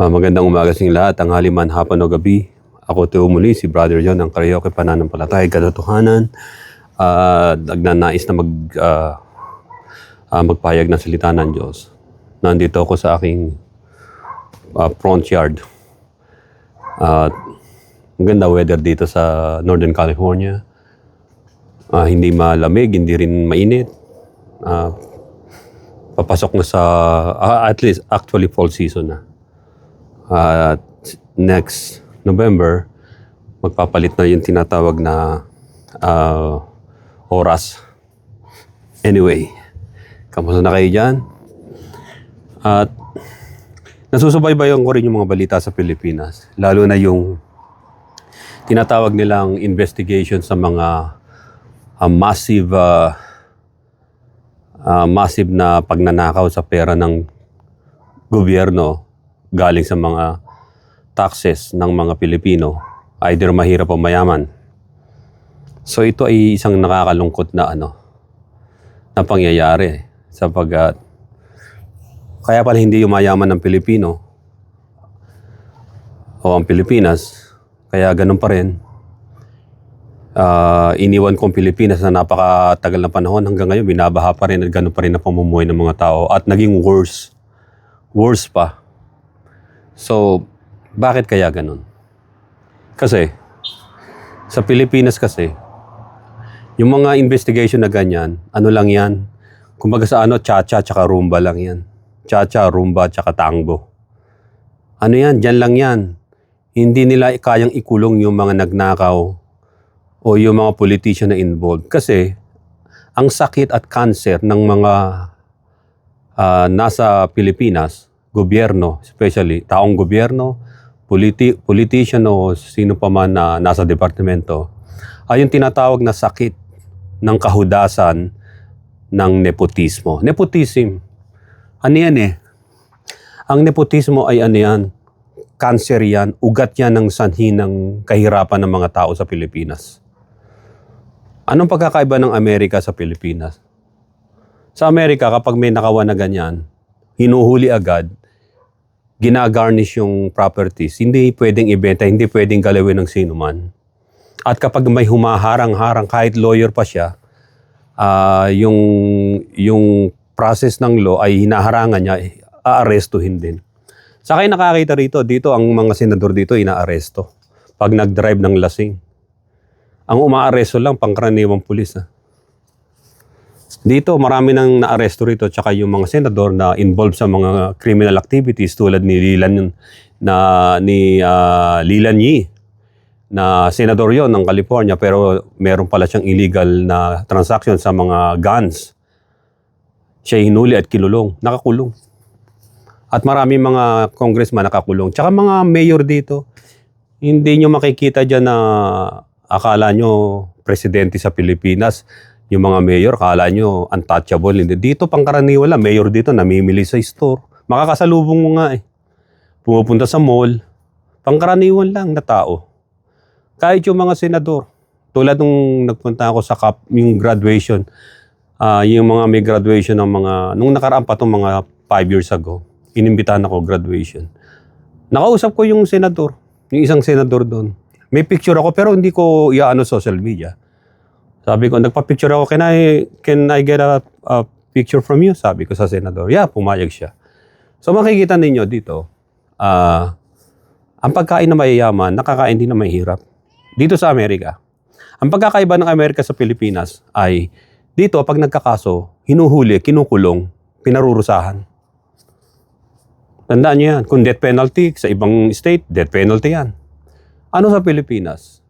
Magandang umaga sa inyong lahat, tanghali man, hapon o gabi. Ako Teo muli, si Brother John ng Karaoke Pananampalataya, Katotohanan. Nagnanais na magpahayag ng salita ng Diyos. Nandito ako sa aking front yard. Maganda weather dito sa Northern California. Hindi malamig, hindi rin mainit. Papasok na sa, at least actually fall season na. Next November, magpapalit na yung tinatawag na oras. Anyway, kamusta na kayo dyan? At nasusubaybayan ko rin yung mga balita sa Pilipinas. Lalo na yung tinatawag nilang investigation sa mga massive na pagnanakaw sa pera ng gobyerno galing sa mga taxes ng mga Pilipino, either mahirap o mayaman. So ito ay isang nakakalungkot na na pangyayari sapagkat kaya pala hindi yumayaman ng Pilipino o ang Pilipinas, kaya ganun pa rin. Iniwan ko ang Pilipinas na napakatagal na panahon, hanggang ngayon binabaha pa rin at ganun pa rin ang pamumuhay ng mga tao at naging worse pa. So, bakit kaya ganun? Kasi, sa Pilipinas kasi, yung mga investigation na ganyan, ano lang yan? Kumbaga sa cha-cha tsaka rumba lang yan. Cha-cha, rumba tsaka tango. Ano yan? Diyan lang yan. Hindi nila kayang ikulong yung mga nagnakaw o yung mga politician na involved. Kasi, ang sakit at cancer ng mga nasa Pilipinas, gobyerno, especially taong gobyerno, politician o sino pa man na nasa departamento, ay yung tinatawag na sakit ng kahudasan ng nepotismo. Nepotism, ano yan eh? Ang nepotismo ay ano yan? Cancer yan, ugat yan ng sanhi ng kahirapan ng mga tao sa Pilipinas. Anong pagkakaiba ng Amerika sa Pilipinas? Sa Amerika, kapag may nakawan na ganyan, hinuhuli agad, ginagarnish yung properties, hindi pwedeng ibenta, hindi pwedeng galawin ng sino man. At kapag may humaharang-harang, kahit lawyer pa siya, yung process ng law ay hinaharangan niya, aarestuhin din. Sa akin nakakita dito ang mga senador dito inaaresto pag nag-drive ng lasing. Ang umaaresto lang, pangkaraniwang pulis. Dito, marami nang naaresto rito, tsaka yung mga senador na involved sa mga criminal activities tulad ni Lilan Yi, na senador yon ng California, pero meron pala siyang illegal na transaction sa mga guns. Siya hinuli at kinulong, nakakulong. At marami mga congressman nakakulong. Tsaka mga mayor dito, hindi nyo makikita dyan na akala nyo presidente sa Pilipinas. Yung mga mayor, akala nyo untouchable. Hindi. Dito, pangkaraniwan lang. Mayor dito, namimili sa store. Makakasalubong mo nga eh. Pumupunta sa mall. Pangkaraniwan lang na tao. Kahit yung mga senador. Tulad nung nagpunta ako sa yung graduation. Yung mga may graduation ng mga, nung nakaraan pa itong mga 5 years ago, inimbitahan ako graduation. Nakausap ko yung senador. Yung isang senador doon. May picture ako pero hindi ko iaano social media. Sabi ko, nagpa-picture ako, can I get a picture from you? Sabi ko sa senador. Yeah, pumayag siya. So makikita ninyo dito, ang pagkain na mayayaman, nakakain din na mahirap. Dito sa Amerika. Ang pagkakaiba ng Amerika sa Pilipinas ay, dito pag nagkakaso, hinuhuli, kinukulong, pinarurusahan. Tandaan nyo yan. Kung death penalty, sa ibang state, death penalty yan. Ano sa Pilipinas?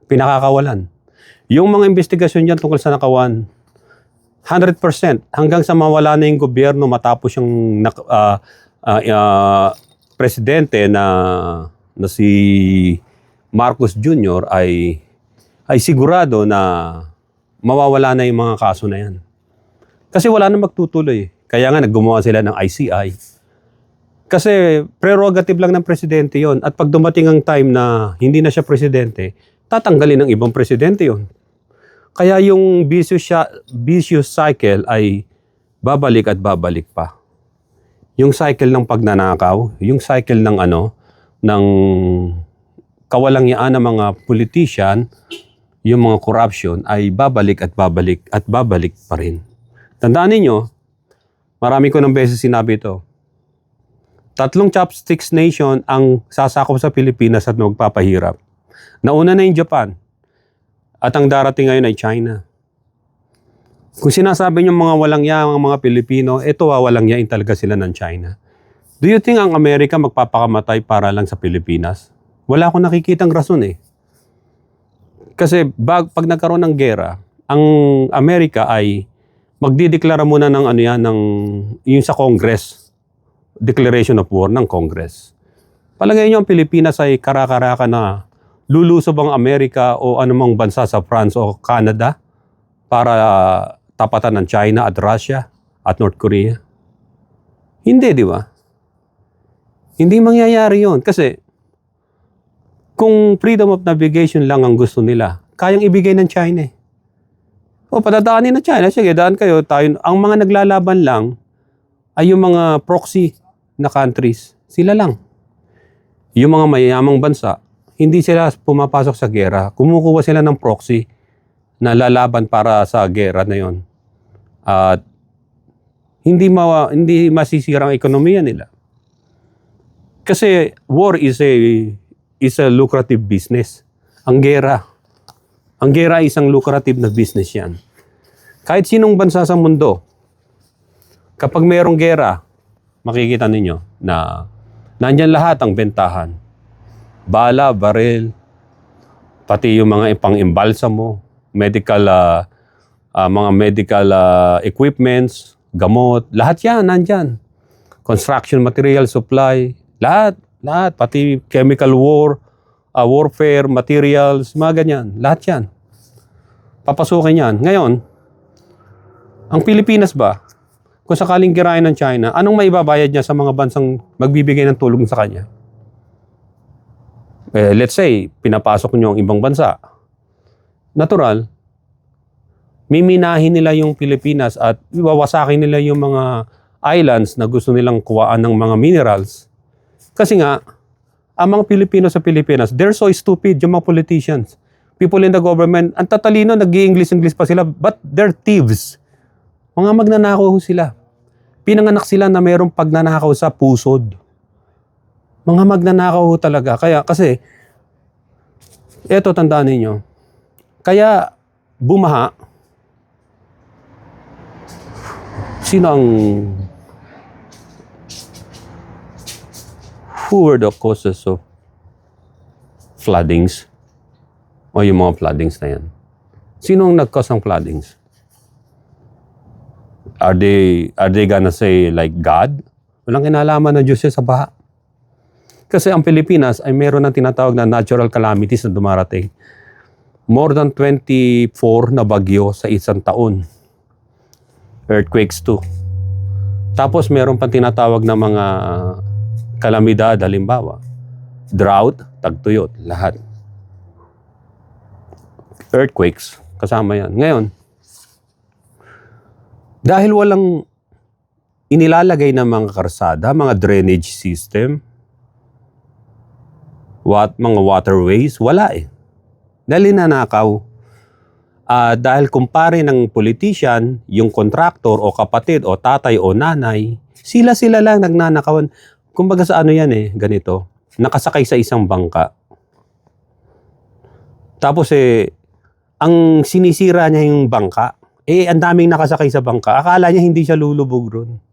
Pinakakawalan. Yung mga investigasyon dyan tungkol sa nakawan, 100% hanggang sa mawala na yung gobyerno matapos yung presidente na si Marcos Jr. ay sigurado na mawawala na yung mga kaso na yan. Kasi wala na magtutuloy. Kaya nga naggumawa sila ng ICI. Kasi prerogative lang ng presidente yon. At pag dumating ang time na hindi na siya presidente, tatanggalin ng ibang presidente yon. Kaya yung vicious cycle ay babalik at babalik pa. yung cycle ng pagnanakaw, yung cycle ng ng kawalang-yaan ng mga politician, yung mga corruption ay babalik at babalik at babalik pa rin. Tandaan ninyo, marami ko ng beses sinabi ito. 3 chopsticks nation ang sasakop sa Pilipinas at magpapahirap. Nauna na yung Japan at ang darating ngayon ay China. Kung sinasabi niyo mga walang yang ang mga Pilipino, ito walang yain talaga sila ng China. Do you think ang Amerika magpapakamatay para lang sa Pilipinas? Wala akong nakikitang rason eh. Kasi pag nagkaroon ng gera, ang Amerika ay magdideklara muna ng yung sa Congress. Declaration of War ng Congress. Palagay niyo ang Pilipinas ay karakaraka na lulusob ang Amerika o anumang bansa sa France o Canada para tapatan ng China at Russia at North Korea? Hindi, di ba? Hindi mangyayari yon kasi kung freedom of navigation lang ang gusto nila, kayang ibigay ng China eh. O patadaanin ng China, sige daan kayo, tayo. Ang mga naglalaban lang ay yung mga proxy na countries. Sila lang. Yung mga mayayamang bansa, hindi sila pumapasok sa gera. Kumukuha sila ng proxy na lalaban para sa gera na yon. At hindi masisira ang ekonomiya nila. Kasi war is a lucrative business. Ang gera ay isang lucrative na business yan. Kahit sinong bansa sa mundo, kapag mayroong gera, makikita ninyo na nandyan lahat ang bentahan. Bala, baril, pati yung mga pang-imbalsa mo, mga medical equipments, gamot, lahat yan nandyan. Construction material supply, lahat, pati chemical warfare, materials, mga ganyan, lahat yan. Papasukin yan. Ngayon, ang Pilipinas ba, kung sakaling girain ng China, anong maibabayad niya sa mga bansang magbibigay ng tulong sa kanya? Let's say, pinapasok niyo ang ibang bansa. Natural, miminahin nila yung Pilipinas at wawasakin nila yung mga islands na gusto nilang kuwaan ng mga minerals. Kasi nga, ang mga Pilipino sa Pilipinas, they're so stupid, yung mga politicians. People in the government, ang tatalino, nag-i-English pa sila, but they're thieves. Mga magnanakaw sila. Pinanganak sila na mayroong pagnanakaw sa pusod. Mga magnanakaw talaga. Kasi, eto tandaan ninyo, kaya bumaha, who were the causes of floodings? O yung mga floodings na yan? Sino ang nag-cause ng floodings? Are they gonna say like God? Walang kinalaman ng Diyos sa baha. Kasi ang Pilipinas ay meron ng tinatawag na natural calamities na dumarating. More than 24 na bagyo sa isang taon. Earthquakes too. Tapos meron pang tinatawag na mga kalamidad, halimbawa. Drought, tagtuyot, lahat. Earthquakes, kasama yan. Ngayon, dahil walang inilalagay ng mga karsada, mga drainage system, mga waterways, wala eh. Dahil nanakaw. Dahil kumpare ng politician, yung contractor o kapatid o tatay o nanay, sila lang nagnanakawan. Kumbaga sa yan ganito, nakasakay sa isang bangka. Tapos ang sinisira niya yung bangka, ang daming nakasakay sa bangka, akala niya hindi siya lulubog ron.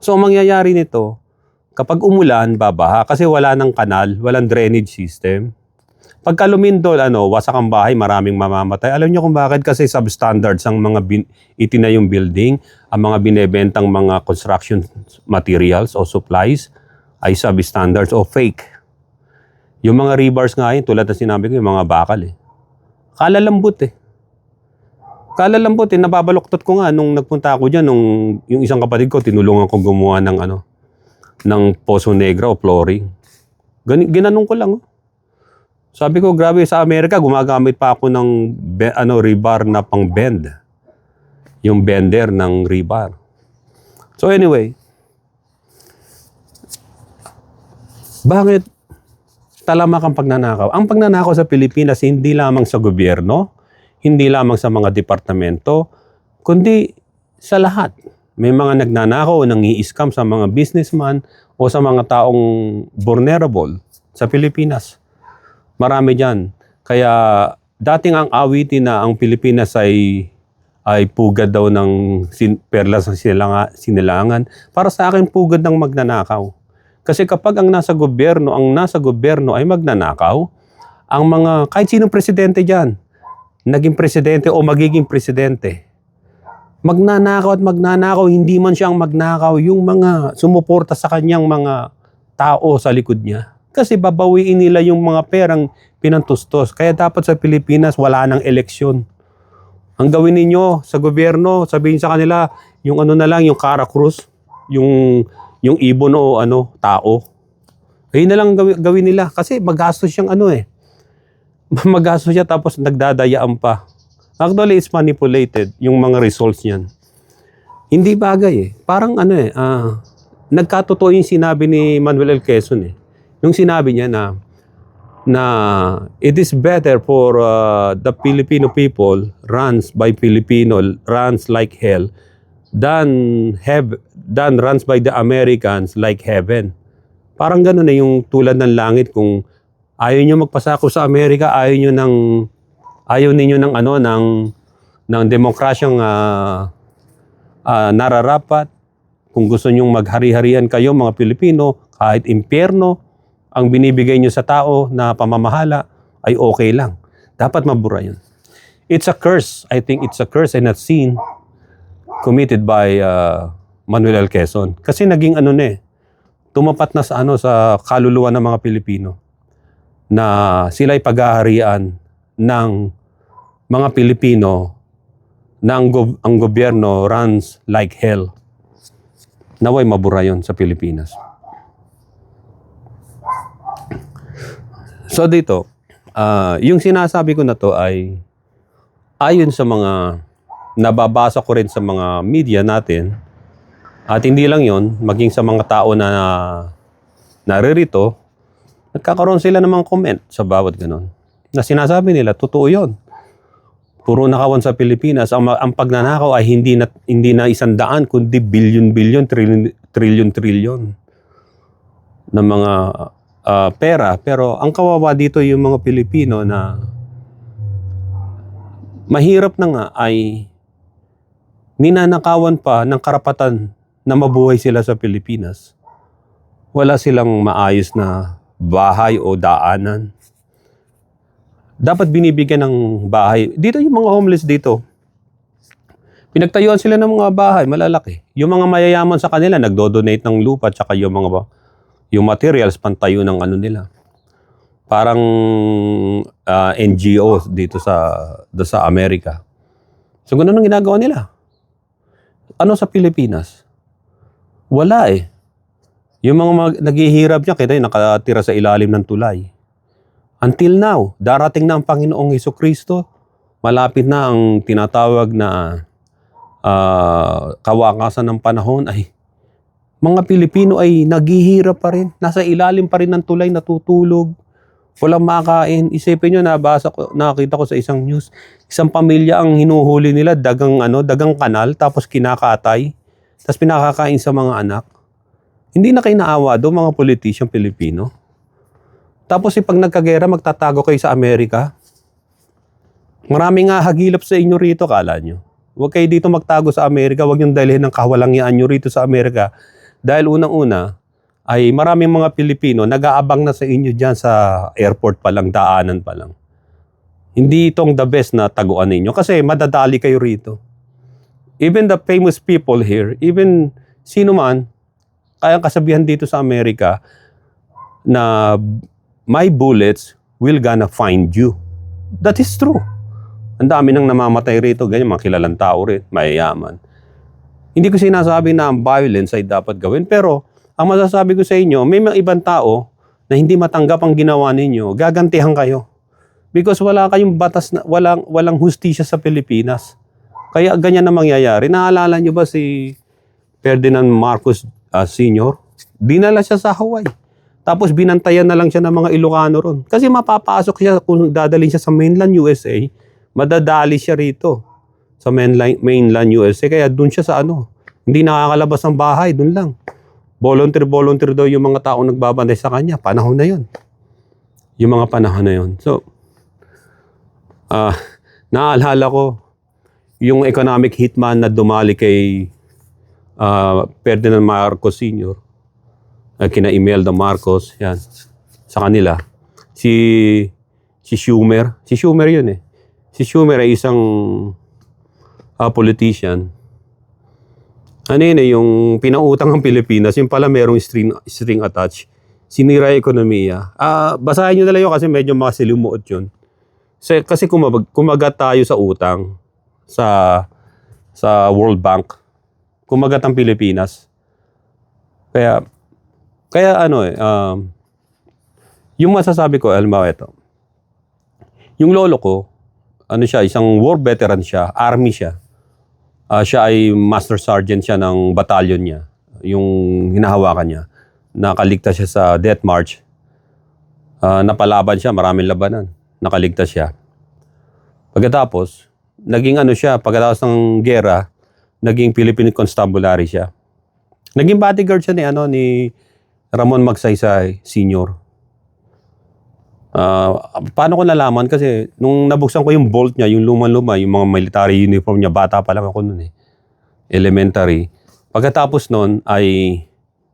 So, ang mangyayari nito, kapag umulan, babaha, kasi wala ng kanal, walang drainage system. Pagka lumindol, wasak ang bahay, maraming mamamatay. Alam niyo kung bakit? Kasi substandards ang mga itinayong building, ang mga binebentang mga construction materials o supplies ay substandards o fake. Yung mga rebars nga yun, tulad na sinabi ko, yung mga bakal kalalambot Kalalambot nababaluktot ko nga nung nagpunta ako diyan yung isang kapatid ko tinulungan ko gumawa ng poso negra o flooring. Ginanong ko lang. Sabi ko, grabe sa Amerika gumagamit pa ako ng rebar na pang-bend. Yung bender ng rebar. So anyway, Bakit talamak ang pagnanakaw? Ang pagnanakaw sa Pilipinas hindi lamang sa gobyerno, hindi lamang sa mga departamento, kundi sa lahat. May mga nagnanakaw o nangi-scam sa mga businessman o sa mga taong vulnerable sa Pilipinas. Marami dyan. Kaya dating ang awitin na ang Pilipinas ay pugad daw ng perlas ng sinilangan. Para sa akin, pugad ng magnanakaw. Kasi kapag ang nasa gobyerno ay magnanakaw, ang mga, kahit sinong presidente dyan, naging presidente o magiging presidente, magnanakaw at magnanakaw, hindi man siya ang magnakaw, yung mga sumuporta sa kanyang mga tao sa likod niya. Kasi babawiin nila yung mga perang pinantustos. Kaya dapat sa Pilipinas, wala nang eleksyon. Ang gawin ninyo sa gobyerno, sabihin sa kanila, yung ano na lang, yung Cara Cruz, yung ibon o tao. Ayun na lang gawin nila. Kasi magastos siyang magastos siya tapos nagdadayaan pa. Actually, it's manipulated, yung mga results niyan. Hindi bagay Parang nagkatotoo yung sinabi ni Manuel L. Quezon Yung sinabi niya na it is better for the Filipino people runs like hell than runs by the Americans like heaven. Parang gano'n yung tulad ng langit, kung ayaw nyo magpasako sa Amerika, ayaw ninyo ng demokrasyang nararapat. Kung gusto nyong maghari-harian kayo mga Pilipino, kahit impyerno ang binibigay nyo sa tao na pamamahala, ay okay lang. Dapat mabura yun. It's a curse. I think it's a curse and a sin committed by Manuel L. Quezon. Kasi naging tumapat na sa kaluluwa ng mga Pilipino na sila'y paghaharian ng mga Pilipino na ang gobyerno runs like hell. Naway mabura yun sa Pilipinas. So dito, yung sinasabi ko na to ay ayon sa mga nababasa ko rin sa mga media natin, at hindi lang yon, maging sa mga tao na naririto, nagkakaroon sila ng mga comment sa bawat ganon. Na sinasabi nila, totoo yon. Puro nakawan sa Pilipinas. Ang pagnanakaw ay hindi na 100, kundi bilyon-bilyon, trilyon-trilyon ng mga pera. Pero ang kawawa dito yung mga Pilipino na mahirap na nga ay ninanakawan pa ng karapatan na mabuhay sila sa Pilipinas. Wala silang maayos na bahay o daanan. Dapat binibigyan ng bahay. Dito yung mga homeless dito, pinagtayuan sila ng mga bahay malalaki. Yung mga mayayaman sa kanila nagdo-donate ng lupa at saka yung materials pantayo ng nila. Parang NGO dito sa Amerika. So ganun ang ginagawa nila. Ano sa Pilipinas? Wala Yung mga naghihirap niya, kita yung nakatira sa ilalim ng tulay. Until now, darating na ang Panginoong Hesukristo, malapit na ang tinatawag na kawakasan ng panahon, ay mga Pilipino ay naghihirap pa rin. Nasa ilalim pa rin ng tulay, natutulog. Walang makain. Isipin nyo, nakita ko sa isang news, isang pamilya ang hinuhuli nila, dagang kanal, tapos kinakatay, tapos pinakakain sa mga anak. Hindi na kayo naawa doon, mga politisyang Pilipino. Tapos pag nagkagera, magtatago kayo sa Amerika. Maraming nga hagilap sa inyo rito, kala nyo. Huwag kayo dito magtago sa Amerika, huwag niyong dalhin ng kawalangyaan nyo rito sa Amerika. Dahil unang-una, ay maraming mga Pilipino nag-aabang na sa inyo dyan sa airport pa lang, daanan pa lang. Hindi itong the best na taguan ninyo kasi madadali kayo rito. Even the famous people here, even sino man, kaya kasabihan dito sa Amerika na my bullets will gonna find you. That is true. Ang dami nang namamatay rito, ganyan, mga kilalang tao rin, mayayaman. Hindi ko sinasabi na ang violence ay dapat gawin, pero ang masasabi ko sa inyo, may mga ibang tao na hindi matanggap ang ginawa ninyo, gagantihan kayo. Because wala kayong batas, walang hustisya sa Pilipinas. Kaya ganyan na mangyayari. Naalala nyo ba si Ferdinand Marcos Sr.? Dinala siya sa Hawaii. Tapos binantayan na lang siya ng mga Ilocano ron. Kasi mapapasok siya kung dadalhin siya sa mainland USA, madadali siya rito sa mainland USA. Kaya doon siya sa ano, hindi nakakalabas ng bahay, doon lang. Volunteer daw yung mga taong nagbabantay sa kanya. Panahon na yun. Yung mga panahon na yun. So, naalala ko, yung economic hitman na dumali kay Ferdinand Marcos Sr., kina Imelda Marcos, yan, sa kanila. Si Schumer yun eh. Si Schumer ay isang politician. Ano yun eh, yung pinautang ng Pilipinas, yung pala merong string attached. Sinira yung ekonomiya. Basahin nyo na lang yun kasi medyo makasilimuot yun. Kasi kumagat tayo sa utang sa World Bank. Kumagat ang Pilipinas. Kaya ano eh, yung masasabi ko, alam ito. Yung lolo ko, ano siya, isang war veteran siya, army siya. Siya ay master sergeant siya ng battalion niya, yung hinahawakan niya. Nakaligtas siya sa death march. Napalaban siya, maraming labanan. Nakaligtas siya. Pagkatapos, naging ano siya, pagkatapos ng gera, naging Philippine Constabulary siya. Naging bodyguard siya ni Ramon Magsaysay Sr. Paano ko nalaman? Kasi nung nabuksan ko yung bolt niya, yung luma-luma, yung mga military uniform niya, bata pa lang ako noon eh. Elementary. Pagkatapos noon ay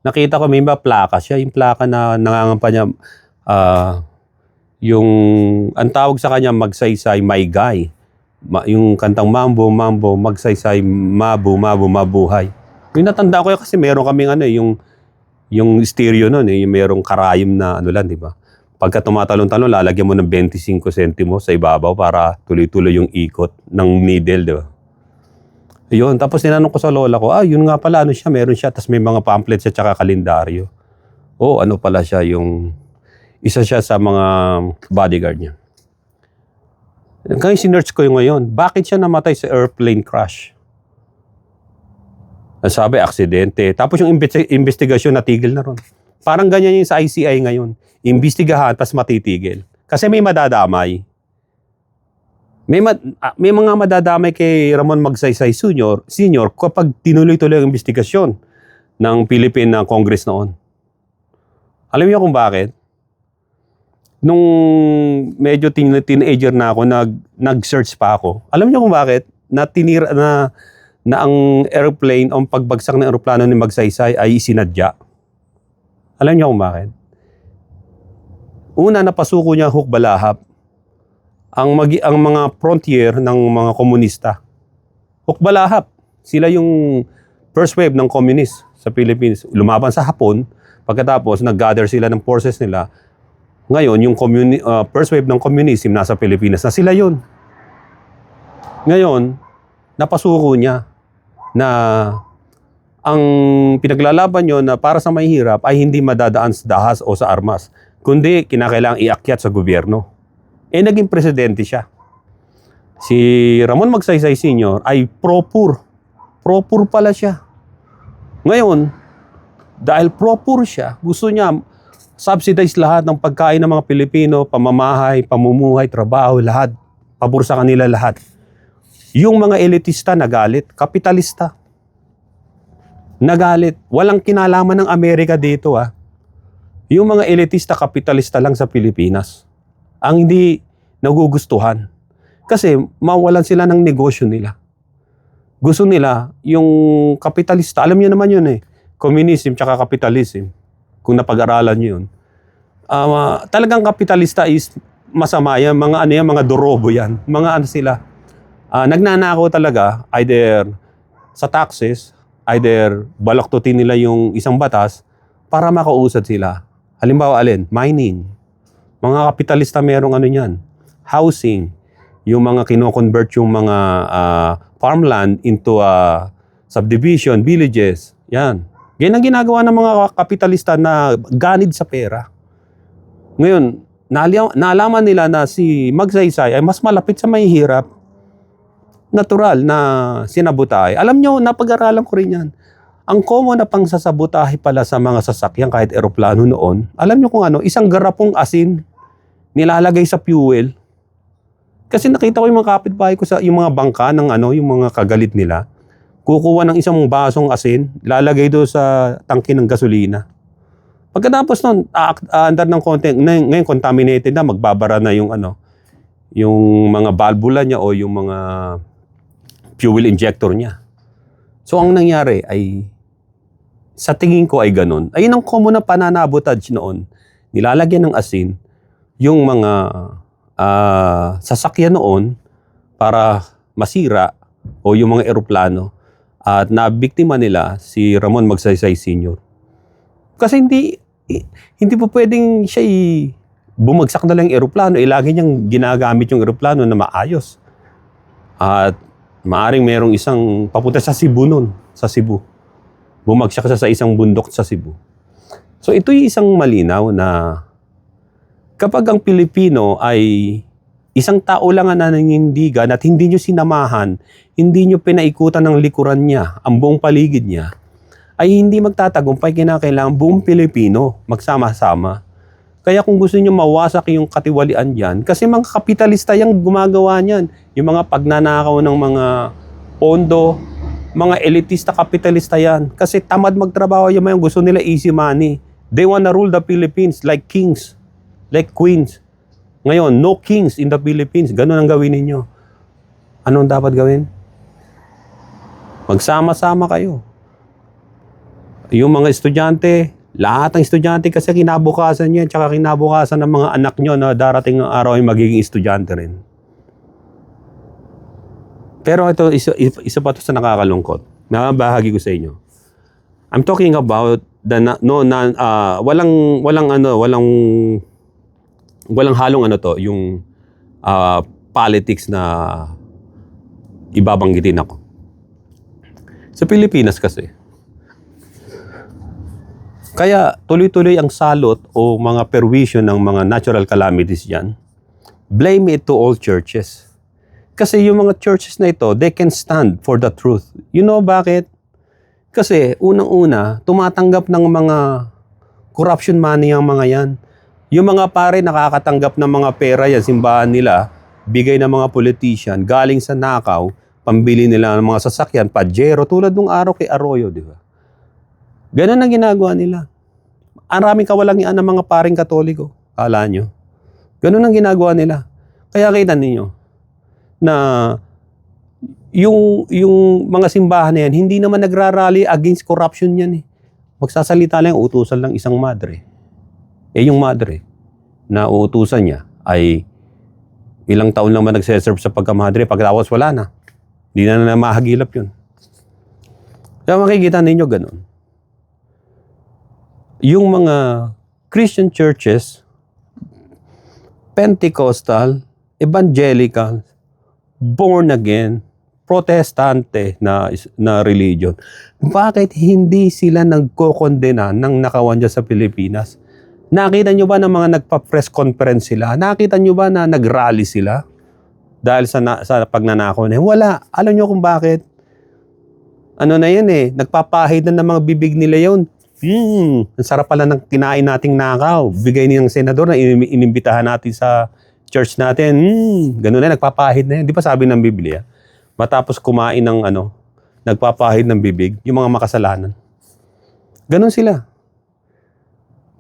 nakita ko may iba plaka siya. Yung plaka na nangangampa niya, yung ang tawag sa kanya Magsaysay My Guy. Yung kantang Mambo, Mambo, Magsaysay, Mabu, Mabu, Mabuhay. Yung natanda ko yun kasi meron kaming ano yung stereo noon eh, yung merong karayom na ano lang, di ba? Pagka tumatalon-talon, lalagyan mo ng 25 sentimo sa ibabaw para tuloy-tuloy yung ikot ng needle, di ba? Yun, tapos tinanong ko sa lola ko, yun nga pala, ano siya, meron siya, tapos may mga pamphlets at saka kalendaryo. Ano pala siya, yung isa siya sa mga bodyguard niya. Kaya sinerch ko yung ngayon, bakit siya namatay sa airplane crash? Sabi, aksidente. Tapos yung investigasyon natigil na ron. Parang ganyan yung sa ICI ngayon. Imbestigahan, tapos matitigil. Kasi may madadamay. May mga madadamay kay Ramon Magsaysay Sr. kapag tinuloy-tuloy ang investigasyon ng Philippine Congress noon. Alam niyo kung bakit? Nung medyo teenager na ako, nag-search pa ako. Alam niyo kung bakit? Na ang airplane, ang pagbagsak ng aeroplano ni Magsaysay ay isinadya. Alam niyo kung bakit? Una, napasuko niya hukbalahap ang mga frontier ng mga komunista. Hukbalahap. Sila yung first wave ng communist sa Philippines. Lumaban sa Hapon, pagkatapos nag-gather sila ng forces nila. Ngayon, yung first wave ng communism nasa Pilipinas na sila yun. Ngayon, napasuko niya na ang pinaglalaban nyo na para sa mahihirap ay hindi madadaan sa dahas o sa armas, kundi kinakailangang iakyat sa gobyerno. Naging presidente siya. Si Ramon Magsaysay Sr. ay pro-poor. Pro-poor pala siya. Ngayon, dahil pro-poor siya, gusto niya subsidize lahat ng pagkain ng mga Pilipino, pamamahay, pamumuhay, trabaho, lahat. Pabor sa kanila lahat. Yung mga elitista nagalit, kapitalista. Nagalit. Walang kinalaman ng Amerika dito Yung mga elitista, kapitalista lang sa Pilipinas. Ang hindi nagugustuhan. Kasi mawalan sila ng negosyo nila. Gusto nila yung kapitalista. Alam niyo naman yun Communism tsaka capitalism. Kung napag-aralan niyo yun. Talagang kapitalista is masama yan. Mga dorobo yan. Mga ano sila. Nagnanakaw talaga either sa taxes, either balaktutin nila yung isang batas para makausad sila. Halimbawa, mining. Mga kapitalista merong ano yan. Housing. Yung mga kino-convert yung mga farmland into subdivision, villages. Yan. Yan ang ginagawa ng mga kapitalista na ganid sa pera. Ngayon, naalaman nila na si Magsaysay ay mas malapit sa mahihirap. Natural na sinabutay. Alam nyo, napag-aralan ko rin yan. Ang common na pangsasabotahe pala sa mga sasakyan kahit eroplano noon, alam nyo kung ano, isang garapong asin nilalagay sa fuel. Kasi nakita ko yung mga kapitbahay ko sa yung mga bangka ng ano, yung mga kagalit nila. Kukuha ng isang basong asin, lalagay doon sa tangke ng gasolina. Pagkatapos nun, aandar ng konti, ngayon contaminated na, magbabara na yung ano, yung mga valvula niya o yung mga fuel injector niya. So ang nangyari ay, sa tingin ko ay ganun. Ayun ang common na pananabotage noon. Nilalagyan ng asin yung mga sasakyan noon para masira o yung mga eroplano at nabiktima nila si Ramon Magsaysay Sr. Kasi hindi po pwedeng siya bumagsak na lang yung eroplano. Lagi niyang ginagamit yung eroplano na maayos. At maaring merong isang papunta sa Cebu nun, sa Cebu. Bumagsak siya sa isang bundok sa Cebu. So ito yung isang malinaw na kapag ang Pilipino ay isang tao lang ang nananindigan at hindi nyo sinamahan, hindi nyo pinaikutan ng likuran niya, ang buong paligid niya, ay hindi magtatagumpay. Kinakailangan buong Pilipino magsama-sama. Kaya kung gusto nyo mawasak yung katiwalian dyan, kasi mga kapitalista yung gumagawa niyan. Yung mga pagnanakaw ng mga pondo, mga elitista kapitalista yan. Kasi tamad magtrabaho yung mga gusto nila easy money. They wanna rule the Philippines like kings, like queens. Ngayon, no kings in the Philippines. Ganun ang gawin ninyo. Anong dapat gawin? Magsama-sama kayo. Yung mga estudyante, lahat ng estudyante kasi kinabukasan niya, tsaka kinabukasan ng mga anak nyo na darating ng araw ay magiging estudyante rin. Pero ito, isa pa ito sa nakakalungkot. Nabahagi ko sa inyo. I'm talking about walang halong ano to, yung politics na ibabanggitin ako. Sa Pilipinas kasi, kaya tuloy-tuloy ang salot o mga perwisyo ng mga natural calamities dyan, blame it to all churches. Kasi yung mga churches na ito, they can stand for the truth. You know bakit? Kasi unang-una, tumatanggap ng mga corruption money ang mga yan. Yung mga pare nakakatanggap ng mga pera yan, simbahan nila, bigay ng mga politician, galing sa nakaw, pambili nila ng mga sasakyan, pajero, tulad nung araw kay Arroyo, di ba? Ganun ang ginagawa nila. Ang raming kawalangian ng mga paring Katoliko. Kala nyo? Ganun ang ginagawa nila. Kaya kita ninyo na yung mga simbahan na yan, hindi naman nagrarally against corruption yan eh. Magsasalita lang, utusan lang isang madre. Yung madre na uutusan niya ay ilang taon lang man nagseserve sa pagkamadre, pagkatapos wala na. Hindi na mahagilap yun. Kaya makikita ninyo ganun. Yung mga Christian churches, Pentecostal, Evangelical, born again, Protestante na religion, bakit hindi sila nagkokondena ng nakawan dyan sa Pilipinas? Nakita nyo ba na mga nagpa-press conference sila? Nakita nyo ba na nag-rally sila? Dahil sa pagnanakaw na yun? Wala. Alam nyo kung bakit? Ano na yun eh, nagpapahid na ng mga bibig nila yun. Ang sarap pala ng kinain nating nakaw. Bigay niyang senador na inimbitahan natin sa church natin. Ganun na, nagpapahid na yan. Di ba sabi ng Biblia? Matapos kumain ng nagpapahid ng bibig, yung mga makasalanan. Ganun sila.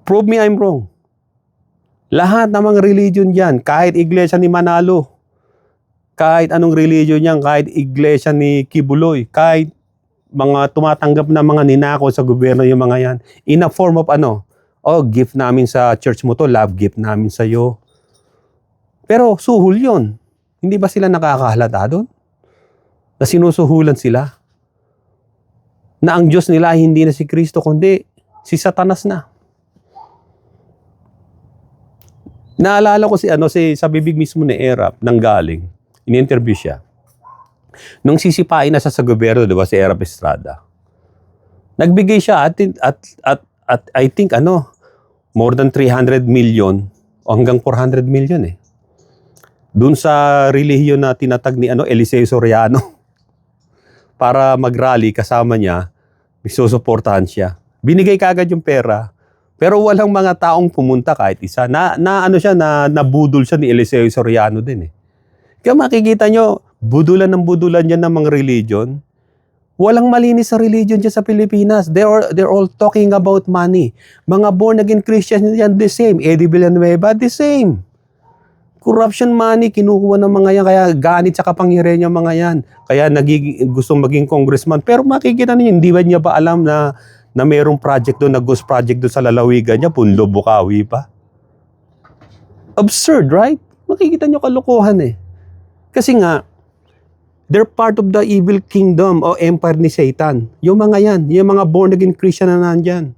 Prove me I'm wrong. Lahat ng mga religion dyan, kahit iglesia ni Manalo, kahit anong religion yan, kahit iglesia ni Kibuloy, kahit mga tumatanggap na mga ninako sa gobyerno yung mga yan, in a form of gift namin sa church mo to, love gift namin sa iyo. Pero suhul yun. Hindi ba sila nakakahalata doon? Na sinusuhulan sila? Na ang Diyos nila hindi na si Kristo, kundi si Satanas na. Naalala ko sa bibig mismo ni Erap, nang galing, in-interview siya. Nung sisipain na siya sa gobyerno, di ba, si Erap Estrada, nagbigay siya at I think more than 300 million o hanggang 400 million eh. Doon sa relihiyon na tinatag ni Eliseo Soriano para mag-rally kasama niya Susuportahan siya. Binigay kagad yung pera. Pero walang mga taong pumunta kahit isa. Nabudol siya ni Eliseo Soriano din eh. Kaya makikita nyo, budulan ng budulan yan ng mga religion. Walang malinis sa religion dyan sa Pilipinas. They're all talking about money. Mga born-again Christians yan, the same. Eddie Villanueva, the same. Corruption money, kinukuha ng mga yan. Kaya ganit sa kapangyarihan yung mga yan. Kaya gustong maging congressman. Pero makikita niyo, hindi ba niya ba alam na mayroong project doon, na ghost project doon sa lalawigan niya, Punlo, Bukawi pa? Absurd, right? Makikita niyo kalokohan eh. Kasi nga, they're part of the evil kingdom o empire ni Satan. Yung mga yan, yung mga born-again Christian na nandyan.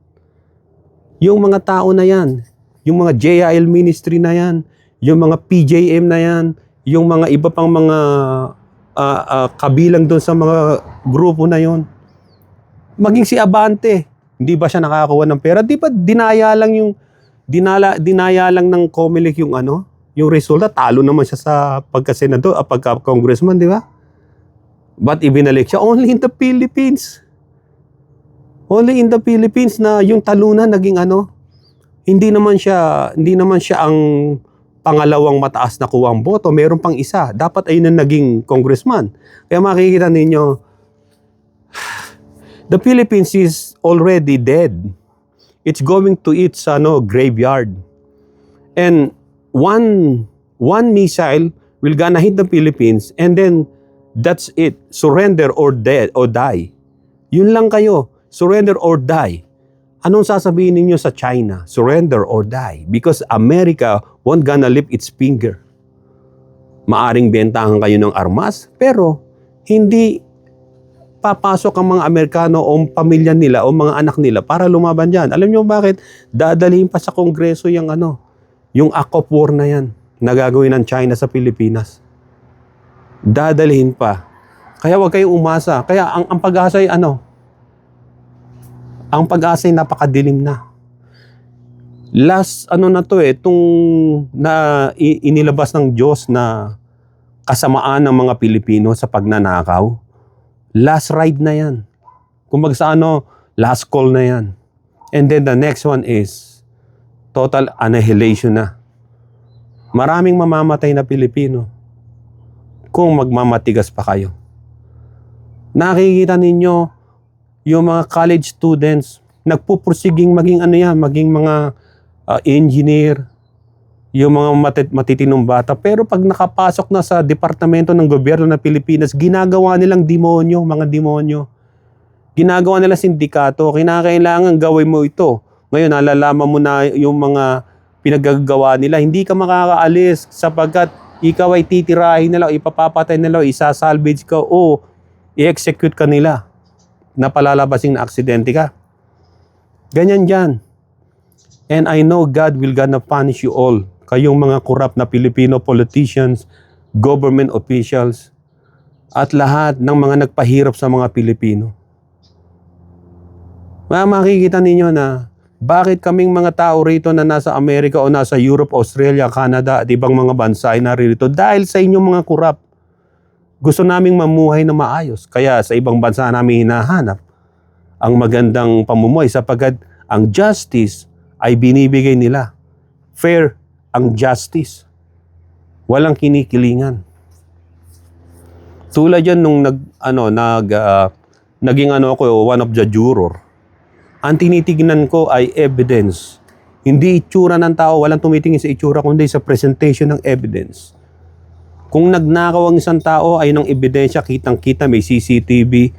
Yung mga tao na yan, yung mga JIL ministry na yan, yung mga PJM na yan, yung mga iba pang mga kabilang doon sa mga grupo na yon. Maging si Abante, hindi ba siya nakakakuha ng pera? Di ba dinaya lang ng COMELEC yung resulta, talo naman siya sa pagka-senador, pagka-congressman, di ba? But ibinalik siya only in the Philippines. Only in the Philippines na yung talunan naging hindi naman siya ang pangalawang mataas na kuwang boto. Meron pang isa. Dapat ayun na naging congressman. Kaya makikita ninyo, the Philippines is already dead. It's going to its graveyard. And one missile will gonna hit the Philippines and then that's it. Surrender or die. Yun lang kayo. Surrender or die. Anong sasabihin ninyo sa China? Surrender or die. Because America won't gonna lift its finger. Maaring bentahan kayo ng armas, pero hindi papasok ang mga Amerikano o pamilya nila o mga anak nila para lumaban dyan. Alam niyo bakit? Dadalhin pa sa Kongreso yung act of war na yan na gagawin ng China sa Pilipinas. Dadalhin pa. Kaya huwag kayong umasa. Kaya ang pag-asa ay ang pag-asa ay napakadilim na. Last itong inilabas ng Diyos na kasamaan ng mga Pilipino sa pagnanakaw. Last ride na yan. Kung sa last call na yan. And then the next one is total annihilation na. Maraming mamamatay na Pilipino kung magmamatigas pa kayo. Nakikita ninyo yung mga college students nagpupursiging maging maging mga engineer, yung mga matitinong bata. Pero pag nakapasok na sa departamento ng gobyerno ng Pilipinas, ginagawa nilang demonyo, mga demonyo. Ginagawa nila sindikato, kinakailangan gawin mo ito. Ngayon, nalalaman mo na yung mga pinagagawa nila. Hindi ka makakaalis sapagkat ikaw ay titirahin nila, ipapapatay nila, isasalvage ka o i-execute ka nila na palalabasing na aksidente ka. Ganyan dyan. And I know God will gonna punish you all. Kayong mga corrupt na Filipino politicians, government officials, at lahat ng mga nagpahirap sa mga Pilipino. Makikita ninyo na bakit kaming mga tao rito na nasa Amerika o nasa Europe, Australia, Canada at ibang mga bansa ay naririto dahil sa inyong mga kurap. Gusto naming mamuhay na maayos. Kaya sa ibang bansa namin hinahanap ang magandang pamumuhay sapagkat ang justice ay binibigay nila. Fair ang justice. Walang kinikilingan. Tulad yan nung naging one of the juror. Ang tinitignan ko ay evidence. Hindi itsura ng tao, walang tumitingin sa itsura, kundi sa presentation ng evidence. Kung nagnakaw ang isang tao, ay ng ebidensya, kitang-kita, may CCTV,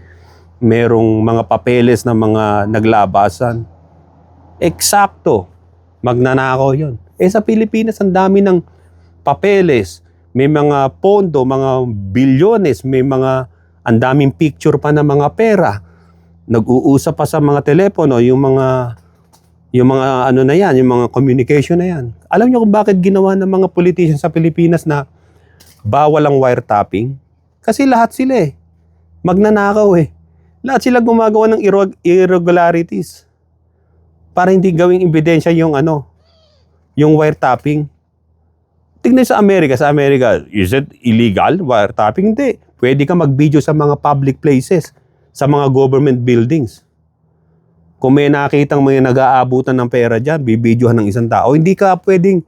merong mga papeles na mga naglabasan. Eksakto, magnanakaw yon. Sa Pilipinas, ang dami ng papeles, may mga pondo, mga bilyones, may mga, ang daming picture pa ng mga pera. Nag-uusap pa sa mga telepono, yung mga na yan, yung mga communication na yan. Alam niyo kung bakit ginawa ng mga politicians sa Pilipinas na bawal ang wiretapping? Kasi lahat sila magnanakaw Lahat sila gumagawa ng irregularities para hindi gawing ebidensya yung yung wiretapping. Tingnan sa Amerika. Sa Amerika, is it illegal wiretapping? Hindi. Pwede ka mag-video sa mga public places, sa mga government buildings. Kung may nakitang mga nag-aabutan ng pera dyan, bibidyohan ng isang tao, hindi ka pwedeng,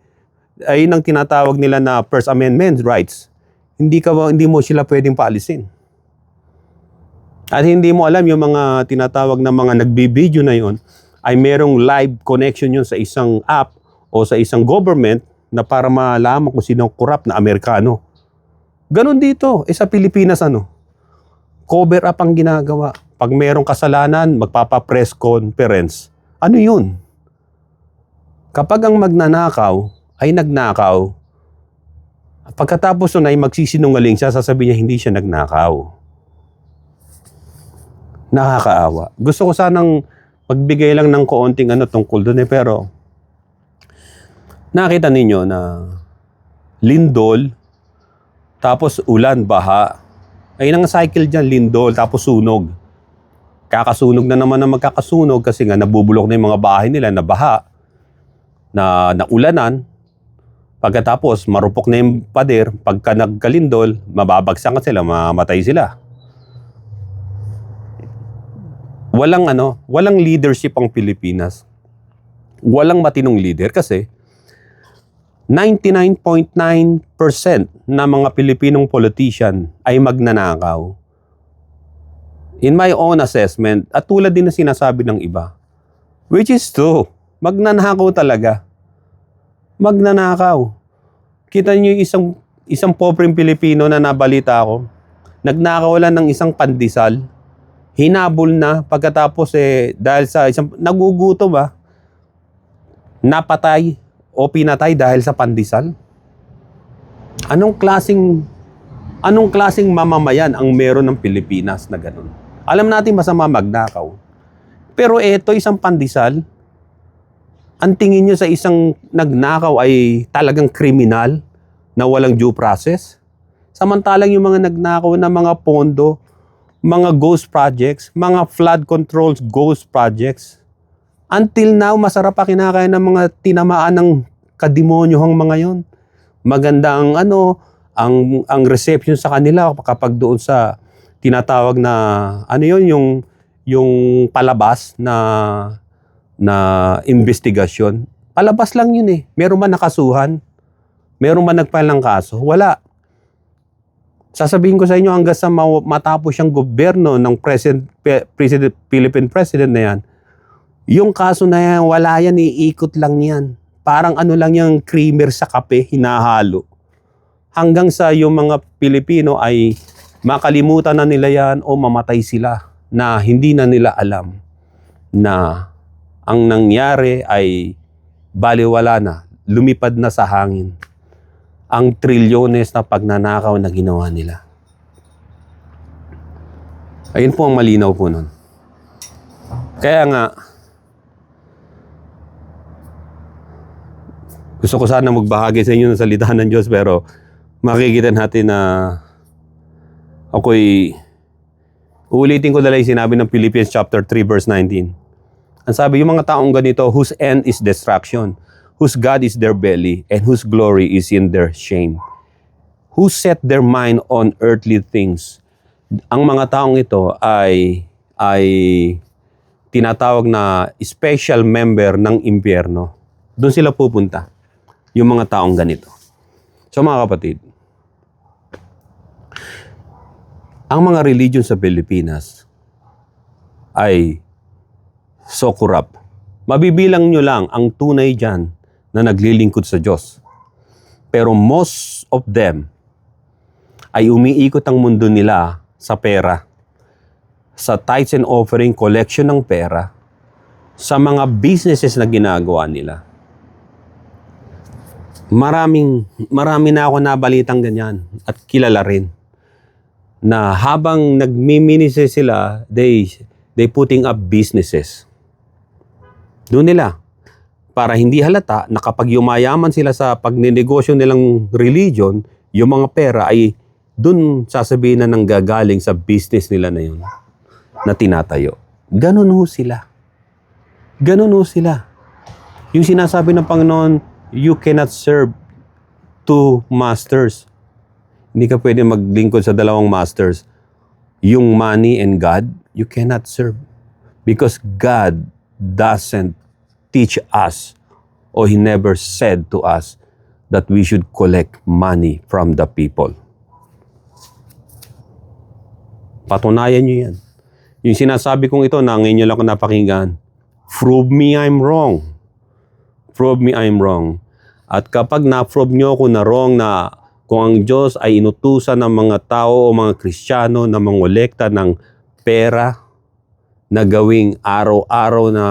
ayun ang tinatawag nila na First Amendment rights. Hindi mo sila pwedeng paalisin. At hindi mo alam yung mga tinatawag na mga nagbibideo na yon ay merong live connection yun sa isang app o sa isang government na para malaman kung sino corrupt na Amerikano. Ganon dito. Sa Pilipinas cover up ang ginagawa. Pag merong kasalanan, magpapa-press conference. Ano yun? Kapag ang magnanakaw ay nagnakaw, pagkatapos nun ay magsisinungaling siya, sasabihin niya hindi siya nagnakaw. Nakakaawa. Gusto ko sanang magbigay lang ng kaunting tungkol doon pero nakita ninyo na lindol, tapos ulan, baha. Ayun ang cycle dyan, lindol, tapos sunog. Kakasunog na naman na magkakasunog kasi nga nabubulok na yung mga bahay nila na baha, na naulanan. Pagkatapos, marupok na yung pader. Pagka nagkalindol, mababagsakan sila, mamatay sila. Walang leadership ang Pilipinas. Walang matinong leader kasi 99.9% na mga Pilipinong politician ay magnanakaw. In my own assessment, at tulad din na sinasabi ng iba, which is true, magnanakaw talaga. Magnanakaw. Kita niyo yung isang pobreng Pilipino na nabalita ko, nagnakaw lang ng isang pandesal, hinabol na, pagkatapos dahil sa isang nagugutom napatay o pinatay dahil sa pandesal. Anong klaseng mamamayan ang meron ng Pilipinas na ganun? Alam natin masama magnakaw. Pero isang pandesal, ang tingin nyo sa isang nagnakaw ay talagang kriminal na walang due process? Samantalang yung mga nagnakaw na mga pondo, mga ghost projects, mga flood controls ghost projects, until now, masarap pa kinakain ng mga tinamaan ng kademonyohang mga yon. Maganda ang reception sa kanila kapag doon sa tinatawag na yung palabas na investigasyon. Palabas lang yun Meron ba nakasuhan? Meron ba nagfile ng kaso? Wala. Sasabihin ko sa inyo hanggang sa matapos yung gobyerno ng Philippine President na yan, yung kaso na yan, wala yan, iikot lang yan. Parang lang yung creamer sa kape, hinahalo. Hanggang sa yung mga Pilipino ay makalimutan na nila yan o mamatay sila na hindi na nila alam na ang nangyari ay baliwala na, lumipad na sa hangin ang trilyones na pagnanakaw na ginawa nila. Ayun po ang malinaw po nun. Kaya nga, gusto ko sana magbahagi sa inyo ng salita ng Diyos pero makikita natin na uulitin ko na lang yung sinabi ng Philippians chapter 3 verse 19. Ang sabi, yung mga taong ganito, whose end is destruction, whose God is their belly, and whose glory is in their shame, who set their mind on earthly things. Ang mga taong ito ay tinatawag na special member ng impyerno. Doon sila pupunta, yung mga taong ganito. So mga kapatid, ang mga religion sa Pilipinas ay so corrupt. Mabibilang nyo lang ang tunay dyan na naglilingkod sa Diyos. Pero most of them ay umiikot ang mundo nila sa pera, sa tithes and offering, collection ng pera, sa mga businesses na ginagawa nila. Marami na ako nabalitang ganyan at kilala rin na habang nagmi-ministry sila, they putting up businesses. Doon nila, para hindi halata na kapag yumayaman sila sa pagninegosyo nilang religion, yung mga pera ay doon sasabihin na nanggagaling sa business nila na yun, na tinatayo. Ganun ho sila. Ganun ho sila. Yung sinasabi ng Panginoon, you cannot serve two masters. Hindi ka pwede maglingkod sa dalawang masters. Yung money and God, you cannot serve. Because God doesn't teach us, or He never said to us that we should collect money from the people. Patunayan nyo yan. Yung sinasabi kong ito na ngayon nyo lang ako napakinggan, prove me I'm wrong. Prove me I'm wrong. At kapag na-prove nyo ako na wrong, na kung ang Diyos ay inutusan ng mga tao o mga Kristiyano na mangolekta ng pera na gawing araw-araw na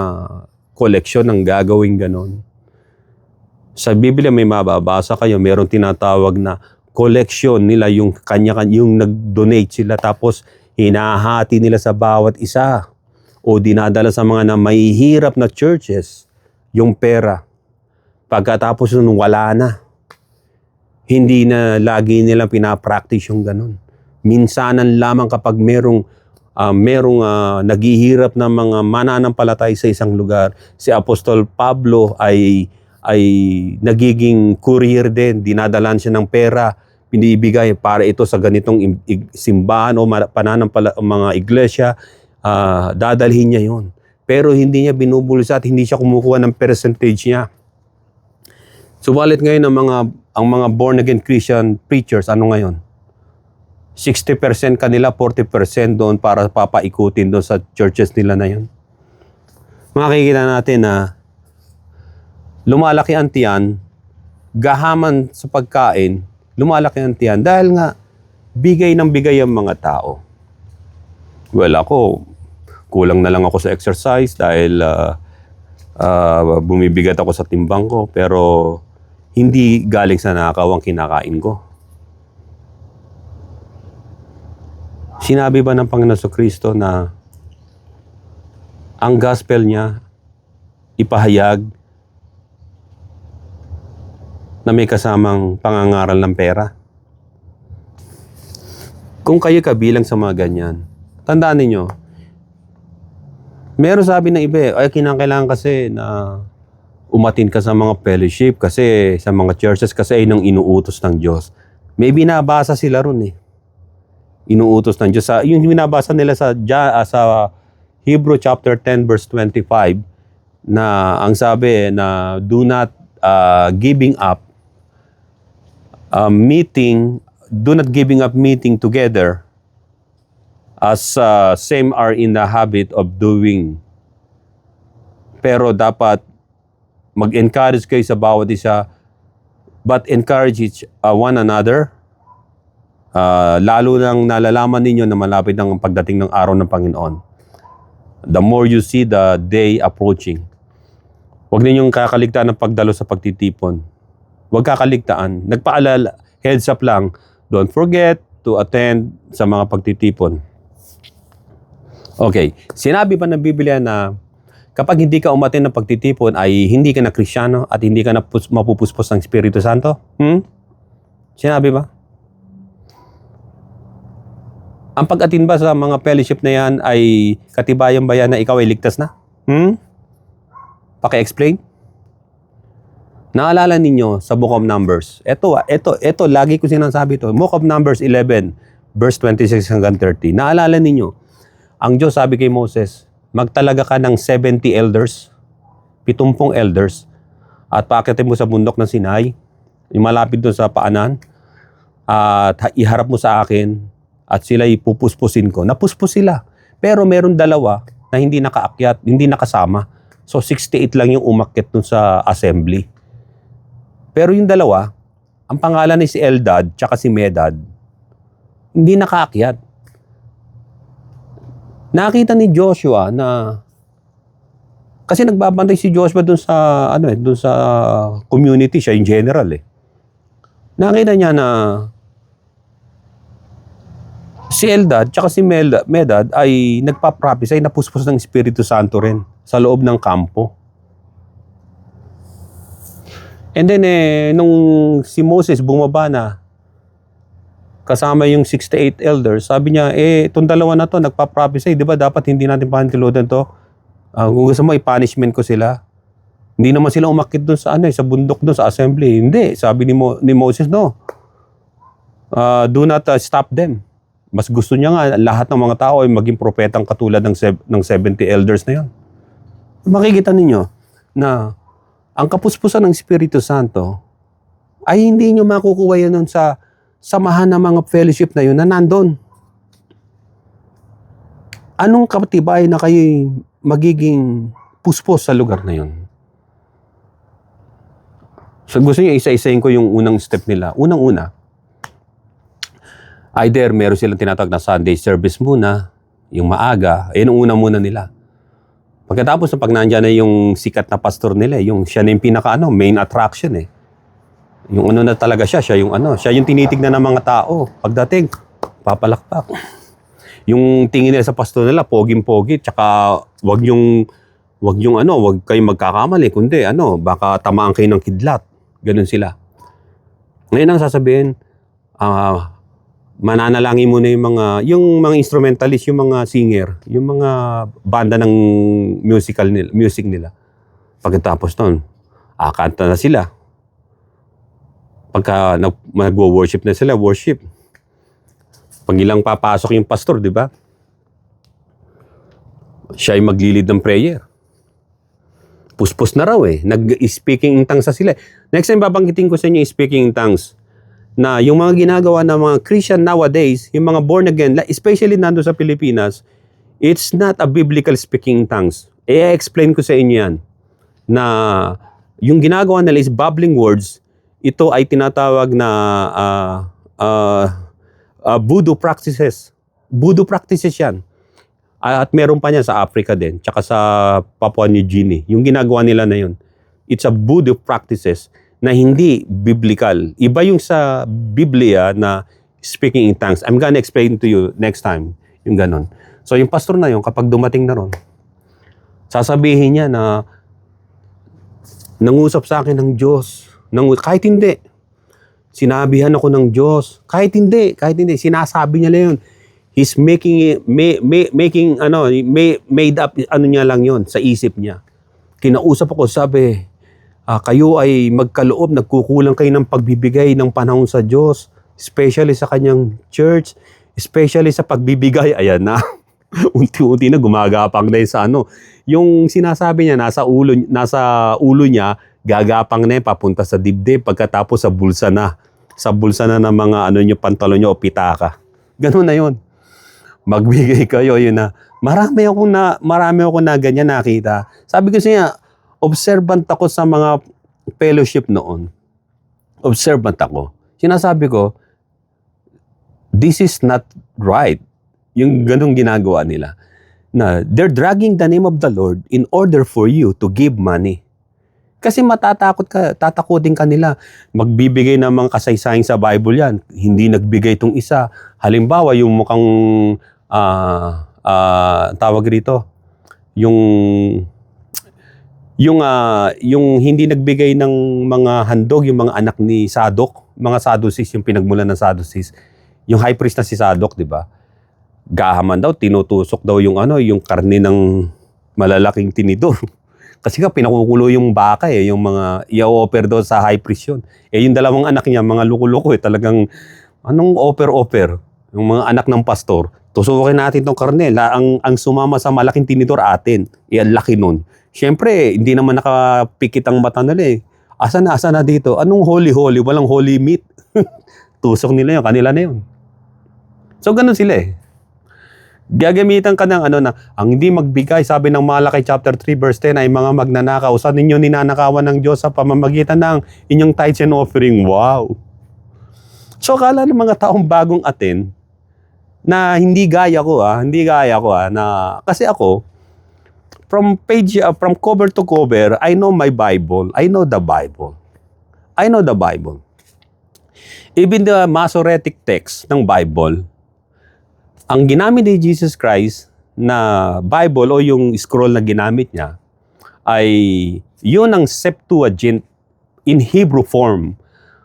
koleksyon ng gagawing ganon. Sa Biblia may mababasa kayo, mayroong tinatawag na collection nila, yung yung nag-donate sila tapos hinahati nila sa bawat isa o dinadala sa mga na mahihirap na churches yung pera. Pagkatapos nun wala na. Hindi na lagi nilang pinapractice yung ganon. Minsanan lamang kapag merong naghihirap ng mga mananampalatay sa isang lugar. Si Apostol Pablo ay nagiging courier din. Dinadalan siya ng pera, pinibigay para ito sa ganitong simbahan o mga iglesia. Dadalhin niya yon. Pero hindi niya binubulsa at hindi siya kumukuha ng percentage niya. Subalit ngayon ang mga born again Christian preachers, ano ngayon? 60% kanila, 40% doon para papaikutin doon sa churches nila na yun. Makikita natin na lumalaki ang tiyan, gahaman sa pagkain, lumalaki ang tiyan dahil nga bigay ng bigay ang mga tao. Well, ako, kulang na lang ako sa exercise dahil bumibigat ako sa timbang ko, pero hindi galing sa nakakaw ang kinakain ko. Sinabi ba ng Panginoon Kristo na ang gospel niya ipahayag na may kasamang pangangaral ng pera? Kung kayo kabilang sa mga ganyan, tandaan ninyo, meron sabi ng iba, ay kinakailangan kasi na umatin ka sa mga fellowship kasi sa mga churches kasi ay nang inuutos ng Diyos. May binabasa sila ron eh. Inuutos ng Diyos. Yung binabasa nila sa Hebrew chapter 10 verse 25 na ang sabi na do not giving up meeting together as same are in the habit of doing. Pero dapat mag-encourage kayo sa bawat isa, but encourage one another. Lalo nang nalalaman ninyo na malapit ang pagdating ng araw ng Panginoon. The more you see the day approaching. Huwag ninyong kakaligtaan ng pagdalo sa pagtitipon. Huwag kakaligtaan. Nagpaalala, heads up lang, don't forget to attend sa mga pagtitipon. Okay, sinabi pa ng Biblia na kapag hindi ka umattend ng pagtitipon ay hindi ka na Kristiyano at hindi ka na mapupuspos ng Espiritu Santo? Sinabi ba? Ang pag-attend ba sa mga fellowship na yan ay katibayan ba yan na ikaw ay ligtas na? Paki-explain? Naalala ninyo sa Book of Numbers. Ito, lagi ko sinasabi ito. Book of Numbers 11, verse 26 hanggang 30. Naalala ninyo, ang Diyos sabi kay Moses, magtalaga ka ng 70 elders, 70 elders, at paakitin mo sa bundok ng Sinai, yung malapit doon sa paanan, at iharap mo sa akin, at sila ipupuspusin ko. Napuspos sila. Pero meron dalawa na hindi nakaakyat, hindi nakasama. So 68 lang yung umakyat doon sa assembly. Pero yung dalawa, ang pangalan ni si Eldad tsaka si Medad, hindi nakaakyat. Nakita ni Joshua na kasi nagbabantay si Joshua doon sa doon sa community siya in general eh. Nakita niya na si Eldad tsaka si Medad ay nagpa-prophesy na puspos ng Espiritu Santo rin sa loob ng kampo. And then nung si Moses bumaba na kasama yung 68 elders, sabi niya, itong dalawa na to nagpa-prophesy, di ba dapat hindi natin pahantilodan to? Kung gusto mo, i-punishment ko sila. Hindi naman sila umakyat doon sa sa bundok doon sa assembly. Hindi, sabi ni Moses, no. Do not stop them. Mas gusto niya nga lahat ng mga tao ay maging propetang katulad ng 70 elders na yon. makikita ninyo na ang kapuspusan ng Espiritu Santo ay hindi nyo makukuha yan nun sa samahan ng mga fellowship na yun na nandun. Anong katibay na kayo magiging puspos sa lugar na yun? So gusto nyo isa-isayin ko yung unang step nila. Unang-una, either meron silang tinatawag na Sunday service muna, yung maaga, ayun ang una muna nila. Pagkatapos na pag nandiyan na yung sikat na pastor nila, yung siya na yung main attraction eh. Yung ano na talaga siya yung tinitignan ng mga tao. Pagdating, papalakpak. Yung tingin nila sa pastor nila, poging-pogi, tsaka wag kayong magkakamali, kundi baka tamaan kayo ng kidlat. Ganun sila. Ngayon ang sasabihin, mananalangin mo na yung mga instrumentalist, yung mga singer, yung mga banda ng music nila. Pagkatapos nun, kanta na sila. Pagka nag-worship na sila, worship. Pag ilang papasok yung pastor, di ba? Siya ay maglilid ng prayer. Puspos na raw eh. Nag-speaking in tongues sa sila. Next time babanggitin ko sa inyo yung speaking in tongues. Na yung mga ginagawa ng mga Christian nowadays, yung mga born again, especially nando sa Pilipinas, it's not a biblical speaking in tongues. I-explain ko sa inyo yan. Na yung ginagawa nila is babbling words. Ito ay tinatawag na voodoo practices. Voodoo practices yan. At meron pa niya sa Africa din, tsaka sa Papua New Guinea. Yung ginagawa nila na yun. It's a voodoo practices na hindi biblical. Iba yung sa Biblia na speaking in tongues. I'm gonna explain to you next time. Yung ganon. So yung pastor na yun, kapag dumating na ron, sasabihin niya na nangusap sa akin ng Diyos. Kahit hindi. Sinabihan ako ng Diyos. Kahit hindi. Sinasabi niya lang yun. He's made up niya lang yun sa isip niya. Kinausap ako, sabi, kayo ay magkaloob, nagkukulang kayo ng pagbibigay ng panahon sa Diyos, especially sa kanyang church, especially sa pagbibigay. Ayan na. Unti-unti na gumagapang na yun sa Yung sinasabi niya, nasa ulo niya, gagapang na yun, papunta sa dibdib, pagkatapos sa bulsa na. Sa bulsa na ng mga pantalon niyo o pitaka. Ganun na yun. Magbigay kayo, yun na. Marami akong na ganyan nakita. Sabi ko siya, observant ako sa mga fellowship noon. Observant ako. Sinasabi ko, this is not right. Yung ganung ginagawa nila. Na they're dragging the name of the Lord in order for you to give money. Kasi tatakutin ka nila. Magbibigay ng mga kasaysayan sa Bible yan. Hindi nagbigay itong isa. Halimbawa, yung mukhang tawag rito, yung hindi nagbigay ng mga handog, yung mga anak ni Sadok, mga Sadducees, yung pinagmulan ng Sadducees, yung high priest na si Sadok, di ba? Gahaman daw, tinutusok daw yung karne ng malalaking tinidor. Kasi pinakukulo yung baka yung mga i-offer daw sa high priest yun. Yung dalawang anak niya, mga luko-luko talagang anong offer? Yung mga anak ng pastor, tusukin natin tong karne. Ang sumama sa malaking tinidor atin. Ang laki nun. Siyempre, hindi naman nakapikit ang mata nila Asa na dito? Anong holy? Walang holy meat. Tusok nila yun, kanila na yun. So, ganun sila Gagamitan ka ng ang hindi magbigay, sabi ng Malakay chapter 3 verse 10 ay mga magnanakaw. Saan ninyo ninanakawan ng Diyos sa pamamagitan ng inyong tithes and offering? Wow! So, akala ng mga taong bagong atin na hindi gaya ko kasi ako, from cover to cover, I know my Bible. I know the Bible. Even the Masoretic text ng Bible, ang ginamit ni Jesus Christ na Bible o yung scroll na ginamit niya ay yun ang Septuagint in Hebrew form.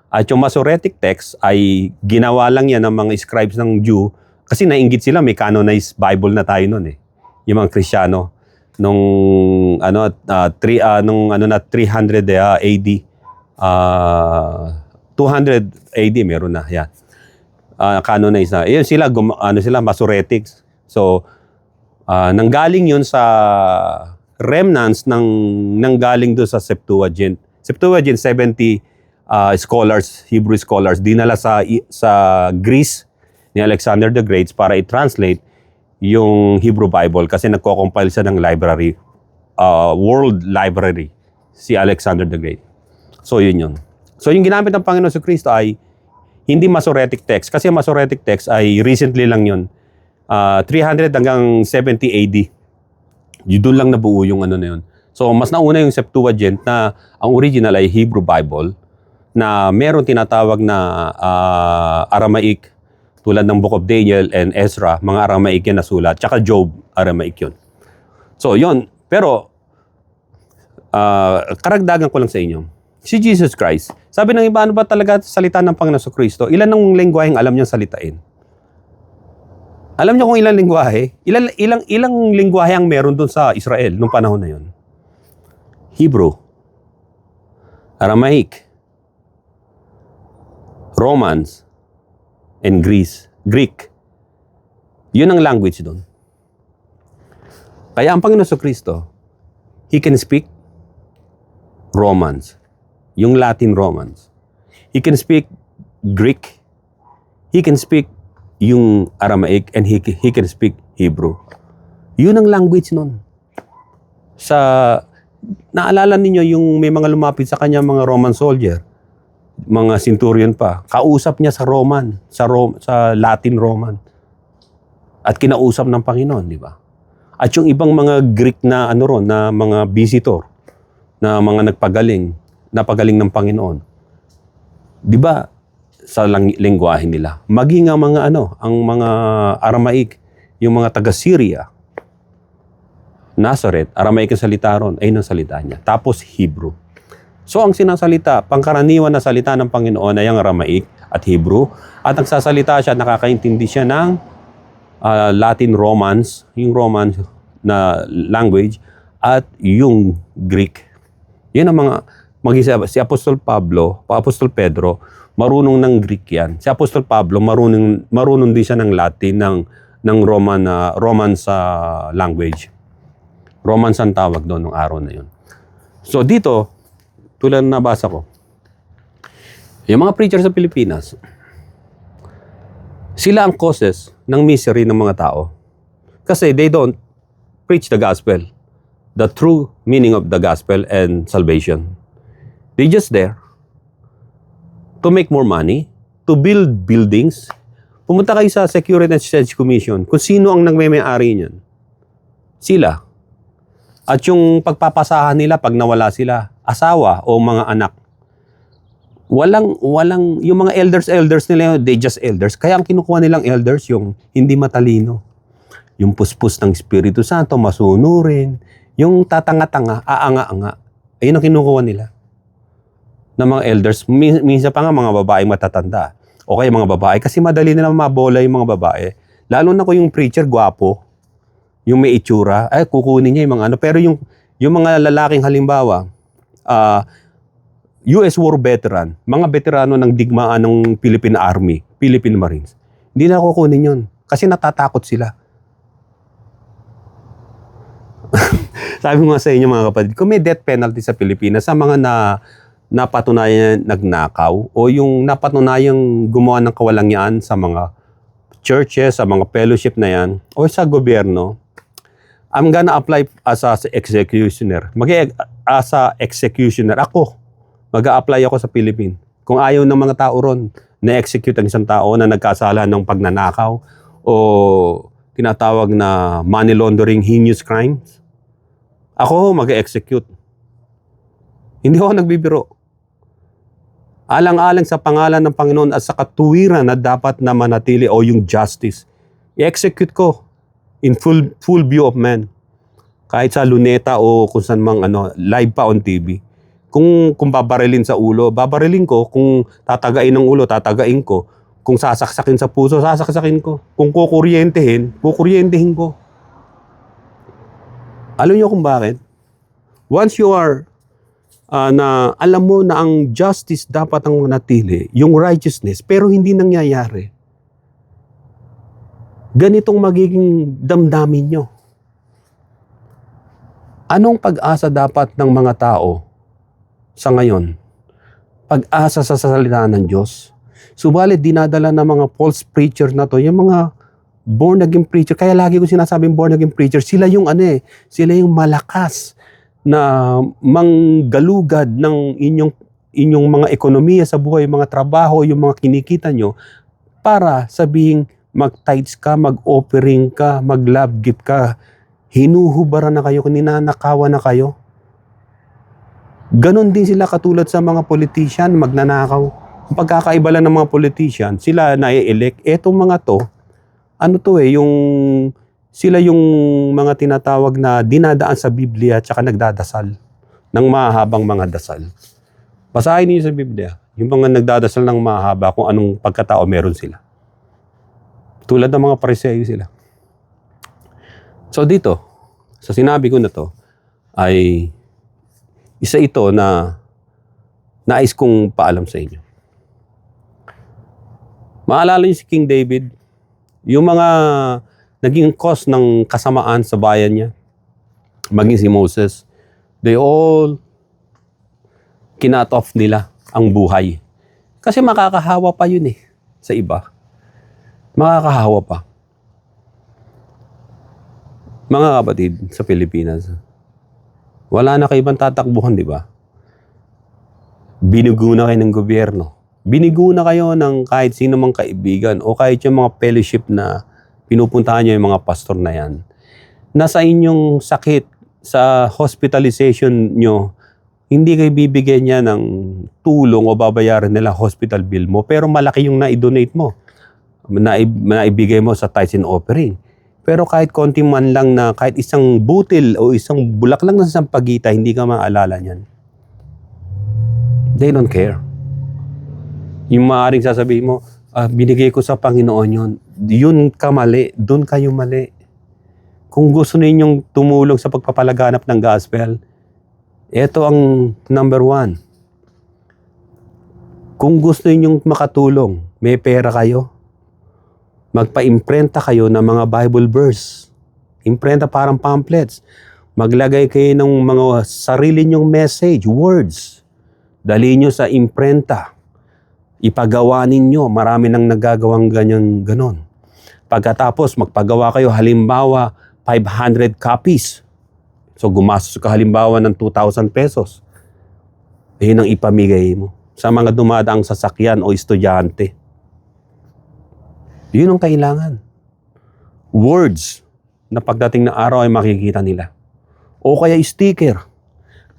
At yung Masoretic text ay ginawa lang yan ng mga scribes ng Jew kasi nainggit sila, may canonized Bible na tayo noon Yung mga Kristiyano nung 300 AD. 200 AD meron na yan. Canonized na. Yun sila Masoretics. So nanggaling yun sa remnants ng galing doon sa Septuagint. Septuagint, 70 scholars, Hebrew scholars, dinala sa Greece ni Alexander the Great para i-translate yung Hebrew Bible kasi nagko-compile siya ng library, world library, si Alexander the Great. So yun yun. So yung ginamit ng Panginoon sa Kristo ay hindi Masoretic text kasi Masoretic text ay recently lang yun. 300 hanggang 70 AD. Yun doon lang nabuo yung ano na yun. So mas nauna yung Septuagint na ang original ay Hebrew Bible na meron tinatawag na Aramaic tulad ng Book of Daniel and Ezra, mga Aramaic yan na sulat. Tsaka Job, Aramaic yun. So yun, pero karagdagan ko lang sa inyo. Si Jesus Christ, sabi ng iba, ano ba talaga salita ng Panginoon sa Kristo? Ilan ang lengguwaheng alam niyang salitain? Alam niyo kung ilang lengguwahe? Ilang lengguwahe ang meron doon sa Israel nung panahon na yun? Hebrew, Aramaic, Romance, and Greek. Yun ang language doon. Kaya ang Panginoon sa Kristo, He can speak Romance, yung Latin Romance. He can speak Greek. He can speak yung Aramaic and he can speak Hebrew. Yun ang language nun. Naalala ninyo yung may mga lumapit sa kanya mga Roman soldier, mga centurion pa, kausap niya sa Roman, sa Latin Roman. At kinausap ng Panginoon, di ba? At yung ibang mga Greek na na mga visitor, na mga napagaling ng Panginoon. Di ba? Sa lengguwahe nila. Maging ang mga ang mga Aramaic, yung mga taga-Syria, Nazareth, Aramaic ang salita ron, ay ang salita niya. Tapos Hebrew. So ang sinasalita, pangkaraniwan na salita ng Panginoon ay ang Aramaic at Hebrew. At nagsasalita siya, nakakaintindi siya ng Latin Romance, yung Romance na language, at yung Greek. Yan ang mga, si Apostol Pedro, marunong ng Greek yan. Si Apostol Pablo, marunong din siya ng Latin, ng Romance language. Romance ang tawag doon ng araw na yun. So dito, tulad na nabasa ko, yung mga preachers sa Pilipinas, sila ang causes ng misery ng mga tao. Kasi they don't preach the gospel, the true meaning of the gospel and salvation. They just there to make more money, to build buildings. Pumunta kayo sa Security and Exchange Commission, kung sino ang nagmay-ari niyan. Sila. At yung pagpapasahan nila pag nawala sila, asawa o mga anak. Walang, yung mga elders nila, they just elders. Kaya ang kinukuha nilang elders, yung hindi matalino. Yung puspos ng Espiritu Santo, masunurin. Yung tatanga-tanga, aanga-anga. Ayun ang kinukuha nila ng mga elders. Minsan pa nga mga babaeng matatanda. O kaya mga babae. Kasi madali nila mabola yung mga babae. Lalo na kung yung preacher, gwapo. Yung may itsura. Ay, kukunin niya yung mga Pero yung mga lalaking halimbawa, US War veteran, mga veterano ng digmaan ng Philippine Army, Philippine Marines, hindi na kukunin yun. Kasi natatakot sila. Sabi ko nga sa inyo mga kapatid, kung may death penalty sa Pilipinas, sa mga napatunayan nagnakaw o yung napatunayang gumawa ng kawalangyaan sa mga churches, sa mga fellowship na yan, o sa gobyerno, I'm gonna apply as a executioner. As a executioner, ako, mag-a-apply ako sa Philippines. Kung ayaw ng mga tao ron, na-execute ang isang tao na nagkasala ng pagnanakaw o tinatawag na money laundering, heinous crimes, ako mag-execute. Hindi ako nagbibiro. Alang-alang sa pangalan ng Panginoon at sa katuwiran na dapat na manatili o yung justice, i-execute ko in full view of men. Kahit sa luneta o kung saan mang live pa on TV. Kung babarilin sa ulo, babarilin ko. Kung tatagain ng ulo, tatagain ko. Kung sasaksakin sa puso, sasaksakin ko. Kung kukuryentehin ko. Alam niyo kung bakit? Once you are na alam mo na ang justice dapat ang manatili, yung righteousness, pero hindi nangyayari. Ganitong magiging damdamin nyo. Anong pag-asa dapat ng mga tao sa ngayon? Pag-asa sa salita ng Diyos. Subalit dinadala ng mga false preacher na to, yung mga born again preacher. Kaya lagi ko sinasabing born again preacher, sila yung sila yung malakas na manggalugad ng inyong mga ekonomiya sa buhay, mga trabaho, yung mga kinikita nyo, para sabihing mag-tithes ka, mag-offering ka, mag-love gift ka, hinuhubaran na kayo, ninanakawan na kayo. Ganon din sila katulad sa mga politician, magnanakaw. Ang pagkakaiba lang ng mga politician, sila na-elect. Etong mga to, sila yung mga tinatawag na dinadaan sa Biblia at saka nagdadasal ng mahabang mga dasal. Basahin niyo sa Biblia, yung mga nagdadasal ng mahaba kung anong pagkatao meron sila. Tulad ng mga Pariseo sila. So dito, sa sinabi ko na to, ay isa ito na nais kong paalam sa inyo. Maalala niyo si King David, yung mga naging cause ng kasamaan sa bayan niya, maging si Moses, they all kinat off nila ang buhay. Kasi makakahawa pa yun sa iba. Makakahawa pa. Mga kapatid sa Pilipinas, wala na kayo ibang tatakbuhan, di ba? Binugo na kayo ng gobyerno. Binigo na kayo ng kahit sino mang kaibigan o kahit yung mga fellowship na pinupuntahan nyo yung mga pastor na yan. Nasa inyong sakit, sa hospitalization nyo, hindi kayo bibigyan niya ng tulong o babayaran nila hospital bill mo, pero malaki yung na-donate mo, naibigay mo sa tithes and offering. Pero kahit konti man lang na kahit isang butil o isang bulak lang na sampagita, hindi ka maalala niyan. They don't care. Yung maaaring sasabihin mo, binigay ko sa Panginoon yun. Yun ka mali. Doon kayo mali. Kung gusto ninyong tumulong sa pagpapalaganap ng gospel, ito ang number 1. Kung gusto ninyong makatulong, may pera kayo, magpa-imprenta kayo ng mga Bible verse. Imprenta parang pamphlets. Maglagay kayo ng mga sarili nyong message, words. Dali nyo sa imprenta. Ipagawa ninyo. Marami nang nagagawang ganon. Pagkatapos, magpagawa kayo halimbawa 500 copies. So gumastos ka halimbawa ng 2,000 pesos. Yun ang ipamigay mo sa mga dumadaang sasakyan o estudyante. Yun ang kailangan. Words na pagdating ng araw ay makikita nila. O kaya sticker.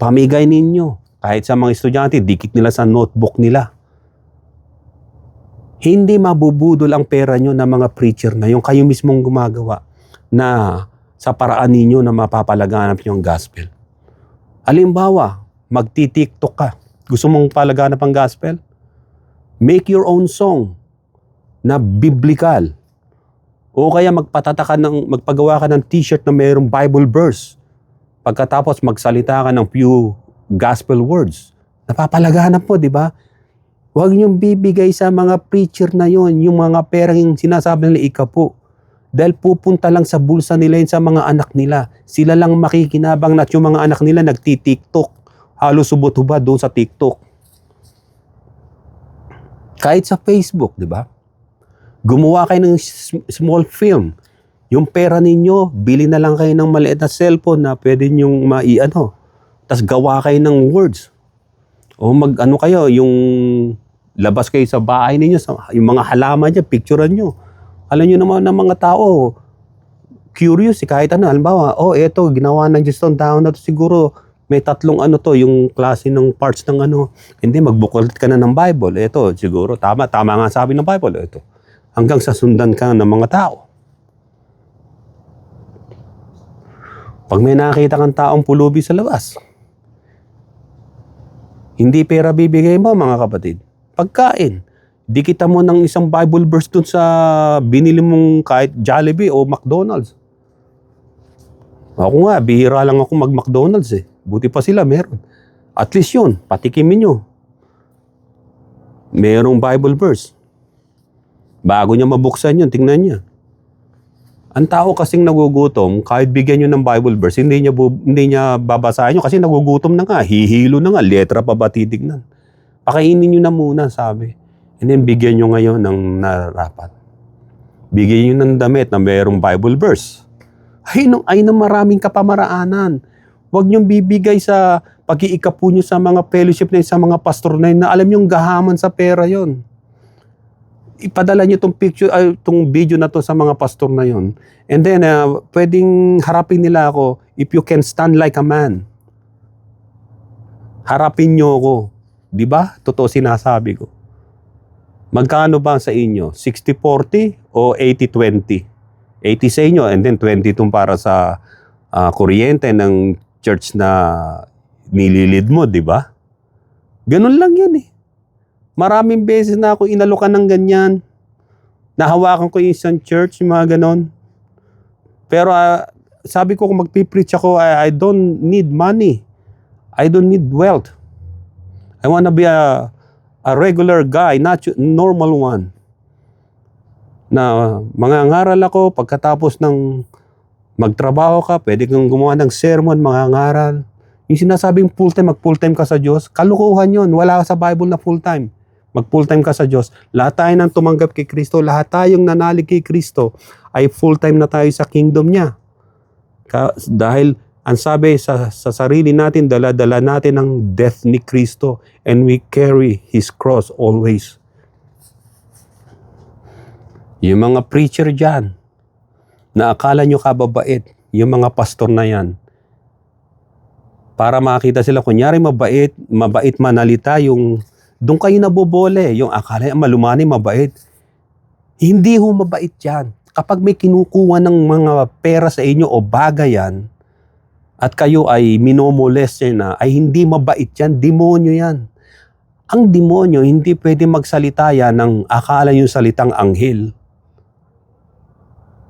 Pamigay ninyo. Kahit sa mga estudyante, dikit nila sa notebook nila. Hindi mabubudol ang pera nyo ng mga preacher na yung kayo mismong gumagawa na sa paraan ninyo na mapapalaganap nyo ang gospel. Halimbawa, magti-TikTok ka. Gusto mong palaganap ang gospel? Make your own song na biblical. O kaya magpagawa ka ng t-shirt na mayroong Bible verse. Pagkatapos magsalita ka ng few gospel words. Napapalaganap po, di ba? Huwag niyong bibigay sa mga preacher na yon yung mga perang yung sinasabi nila ikapo. Dahil pupunta lang sa bulsa nila yun sa mga anak nila. Sila lang makikinabang na yung mga anak nila nagti-TikTok. Halos subot-hubad doon sa TikTok. Kahit sa Facebook, di ba? Gumawa kayo ng small film. Yung pera ninyo, bili na lang kayo ng maliit na cellphone na pwede nyong Tapos gawa kayo ng words. O kayo, yung labas kayo sa bahay ninyo, yung mga halaman dyan, picturean nyo. Alam nyo naman ng mga tao, curious, kahit halimbawa, eto, ginawa ng Diyos tong tao na to, siguro, may tatlong yung klase ng parts ng hindi, magbuklat ka na ng Bible. Eto, siguro, tama nga sabi ng Bible, eto. Hanggang sa sundan ka ng mga tao. Pag may nakita kang taong pulubi sa labas, hindi pera bibigay mo, mga kapatid. Pagkain. Di kita mo ng isang Bible verse dun sa binili mong kahit Jollibee o McDonald's. Ako nga, bihira lang ako mag-McDonald's Buti pa sila, meron. At least yun, patikimin nyo. Merong Bible verse. Bago niya mabuksan yun, tingnan niya. Ang tao kasing nagugutom, kahit bigyan nyo ng Bible verse, hindi niya babasahin nyo kasi nagugutom na nga, hihilo na nga, letra pa ba titignan. Pakainin nyo na muna, sabi. And then bigyan nyo ngayon ng narapat. Bigyan nyo ng damit na mayroong Bible verse. Ay ng maraming kapamaraanan. Huwag nyong bibigay sa pag-iikapo nyo sa mga fellowship na sa mga pastor na yun, na alam nyong gahaman sa pera yon. Ipadala nyo itong video na to sa mga pastor na yon. And then, pwedeng harapin nila ako, if you can stand like a man. Harapin nyo ako. Di ba? Totoo sinasabi ko. Magkano ba sa inyo? 60-40 o 80-20? 80 sa inyo and then 20 itong para sa kuryente ng church na nililid mo, di ba? Ganun lang yan eh. Maraming beses na ako inalukan ng ganyan. Nahawakan ko yung isang church, yung mga ganon. Pero sabi ko kung magpipreach ako, I don't need money. I don't need wealth. I wanna be a regular guy, not normal one. Na mangangaral ako, pagkatapos ng magtrabaho ka, pwede kang gumawa ng sermon, mangangaral. Yung sinasabing full-time, mag-full-time ka sa Diyos, kalukuhan yun. Wala sa Bible na full-time. Mag-full-time ka sa Diyos. Lahat tayo nang tumanggap kay Kristo, lahat tayong nanalig kay Kristo, ay full-time na tayo sa kingdom niya. Dahil ang sabi sa sarili natin, dala-dala natin ang death ni Kristo and we carry His cross always. Yung mga preacher dyan, na akala nyo kababait, yung mga pastor na yan, para makita sila, kunyari mabait manalita, yung doon kayo nabobole, yung akala malumani, mabait. Hindi ho mabait yan. Kapag may kinukuha ng mga pera sa inyo o bagay yan, at kayo ay minomolest na, ay hindi mabait yan, demonyo yan. Ang demonyo, hindi pwede magsalita yan ng akala yung salitang anghel.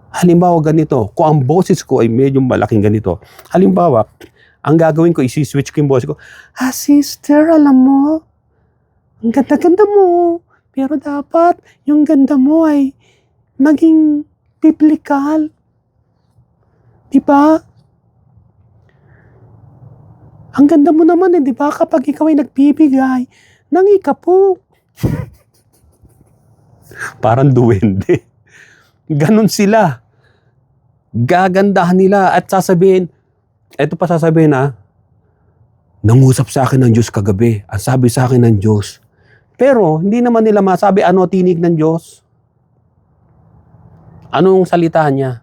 Halimbawa ganito, kung ang boses ko ay medyo malaking ganito, halimbawa, ang gagawin ko, isi-switch ko yung boses ko, sister, alam mo, ang ganda-ganda mo, pero dapat yung ganda mo ay maging biblical. Diba? Ang ganda mo naman di ba? Kapag ikaw ay nagbibigay ng ikapo. Parang duwende. Ganon sila. Gagandahan nila at sasabihin, eto pa sasabihin nangusap sa akin ng Diyos kagabi. Ang sabi sa akin ng Diyos. Pero hindi naman nila masabi ano tinig ng Diyos. Anong salita niya?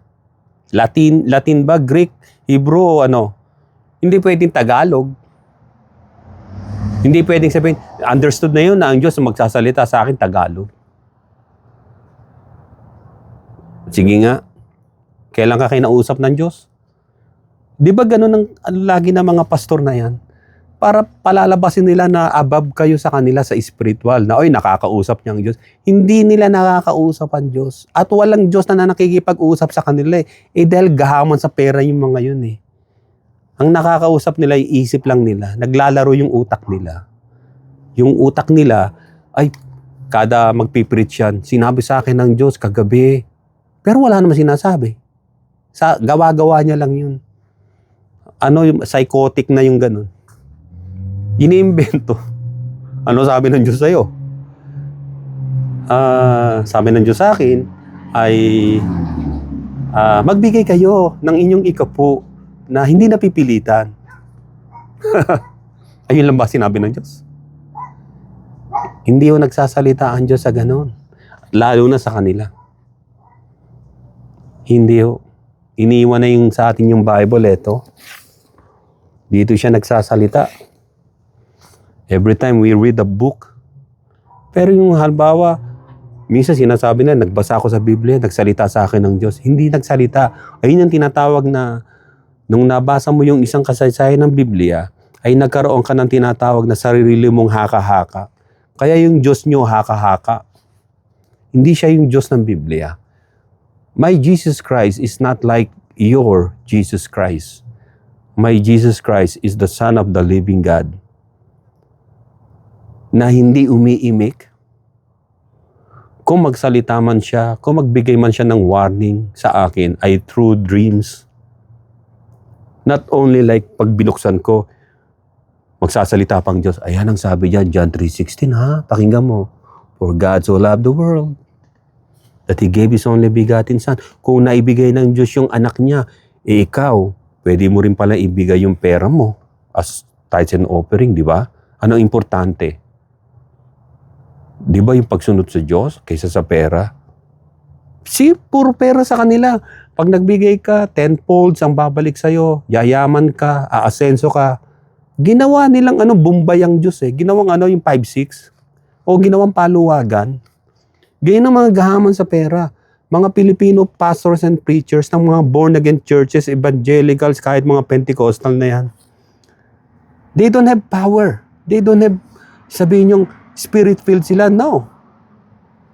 Latin ba? Greek? Hebrew o ano? Hindi pwedeng Tagalog. Hindi pwedeng sabihin, understood na yun na ang Diyos magsasalita sa akin Tagalog. Sige nga, kailan ka kinausap ng Diyos? Di ba ganun ang lagi ng mga pastor na yan? Para palalabasin nila na above kayo sa kanila sa spiritual. Na, oy, nakakausap niya ang Diyos. Hindi nila nakakausap ang Diyos. At walang Diyos na nakikipag-usap sa kanila dahil gahaman sa pera yung mga yun Ang nakakausap nila, isip lang nila. Naglalaro yung utak nila. Yung utak nila, ay, kada magpipreach yan, sinabi sa akin ng Diyos kagabi. Pero wala naman sinasabi. Gawa-gawa niya lang yun. Yung psychotic na yung ganun. Iniimbento. Ano sabi ng Diyos sa'yo? Sabi ng Diyos sa akin ay magbigay kayo ng inyong ikapo na hindi napipilitan. Ayun lang ba sinabi ng Diyos? Hindi nagsasalita ang Diyos sa ganon. Lalo na sa kanila. Hindi iniwan na yung sa atin yung Bible, Dito siya nagsasalita. Every time we read a book. Pero yung halimbawa, minsan sinasabi na, nagbasa ako sa Biblia, nagsalita sa akin ng Diyos. Hindi nagsalita. Ayun yung tinatawag na, nung nabasa mo yung isang kasaysayan ng Biblia, ay nagkaroon ka ng tinatawag na sarili mong haka-haka. Kaya yung Diyos nyo haka-haka. Hindi siya yung Diyos ng Biblia. My Jesus Christ is not like your Jesus Christ. My Jesus Christ is the Son of the living God. Na hindi umiimik, Kung magsalita man siya, kung magbigay man siya ng warning sa akin, ay through dreams. Not only like pag binuksan ko, magsasalita pang Diyos. Ayan ang sabi diyan, John 3:16 ha, pakinggan mo. For God so loved the world, that He gave His only begotten Son. Kung naibigay ng Diyos yung anak niya, ikaw, pwede mo rin pala ibigay yung pera mo as tithes and offering, di ba? Ano importante? Di ba yung pagsunod sa Diyos kaysa sa pera? Puro pera sa kanila. Pag nagbigay ka, 10-folds ang babalik sa'yo. Yayaman ka, aasenso ka. Ginawa nilang Bombay ang Diyos eh. Ginawang yung 5-6. O ginawang paluwagan. Ganyan ang mga gahaman sa pera. Mga Filipino pastors and preachers ng mga born-again churches, evangelicals, kahit mga Pentecostal na yan. They don't have power. They don't have, sabihin yung spirit-filled sila. No.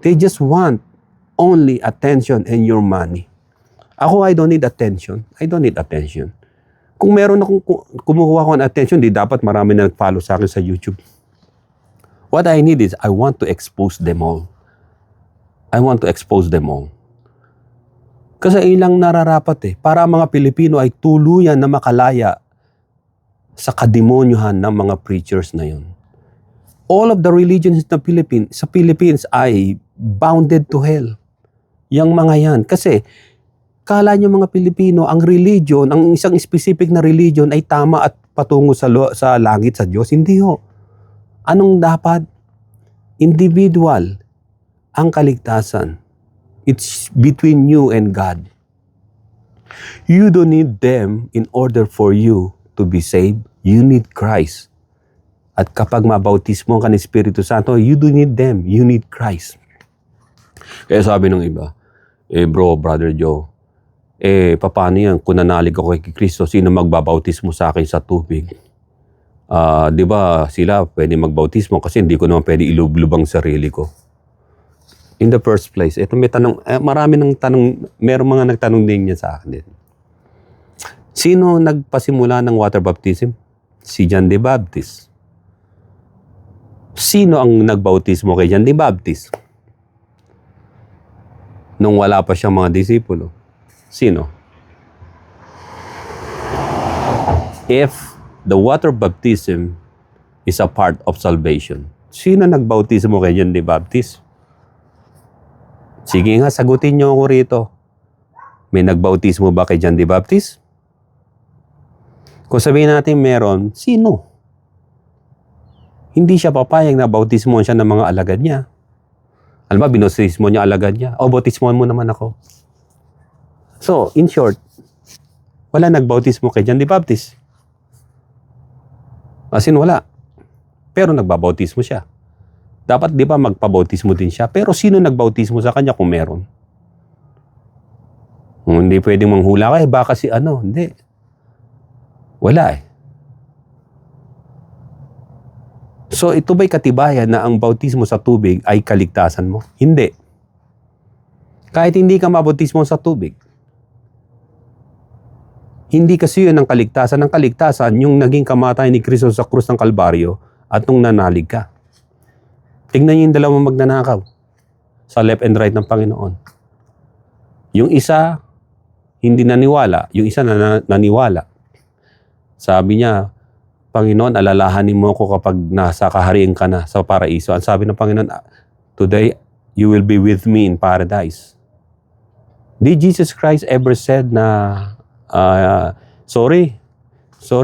They just want only attention and your money. Ako, I don't need attention. I don't need attention. Kung meron akong kumukuha ko ng attention, di dapat marami na nag-follow sa akin sa YouTube. What I need is, I want to expose them all. I want to expose them all. Kasi ilang nararapat para ang mga Pilipino ay tuluyan na makalaya sa kademonyohan ng mga preachers na yun. All of the religions sa Philippines ay bounded to hell. Yang mga yan. Kasi, kala nyo mga Pilipino, ang religion, ang isang specific na religion ay tama at patungo sa langit sa Diyos. Hindi ho. Anong dapat? Individual ang kaligtasan. It's between you and God. You don't need them in order for you to be saved. You need Christ. At kapag mabautismo ka ng Espiritu Santo, you don't need them. You need Christ. Kaya sabi ng iba, Brother Joe, paano yan? Kung nanalig ako kay Kristo, sino magbabautismo sa akin sa tubig? Di ba sila pwede magbautismo kasi hindi ko naman pwede ilubang sarili ko. In the first place, ito may tanong, marami ng tanong, meron mga nagtanong din niya sa akin din. Sino nagpasimula ng water baptism? Si John the Baptist. Sino ang nagbautismo kay John the Baptist? Nung wala pa siyang mga disipulo. Sino? If the water baptism is a part of salvation, sino nagbautismo kay John the Baptist? Sige nga, sagutin niyo ako rito. May nagbautismo ba kay John the Baptist? Kung sabihin natin meron, sino? Hindi siya papayag na bautismohan siya ng mga alagad niya. Alam ba, binautismo niya alagad niya. O, bautismohan mo naman ako. So, in short, wala nagbautismo kay John the Baptist. As in, wala. Pero nagbabautismo siya. Dapat, di ba, magpabautismo din siya. Pero sino nagbautismo sa kanya kung meron? Hindi pwedeng manghula ka, baka si hindi. Wala So, ito ba'y katibayan na ang bautismo sa tubig ay kaligtasan mo? Hindi. Kahit hindi ka mabautismo sa tubig. Hindi kasi yun ang kaligtasan. Ang kaligtasan, yung naging kamatay ni Kristo sa krus ng Kalbaryo at nung nanalig ka. Tingnan niyo yung dalawang magnanakaw sa left and right ng Panginoon. Yung isa, hindi naniwala. Yung isa naniwala. Sabi niya, Panginoon, alalahanin mo ako kapag nasa kaharian ka na sa paraiso. Ang sabi ng Panginoon, today, you will be with me in paradise. Did Jesus Christ ever said na, sorry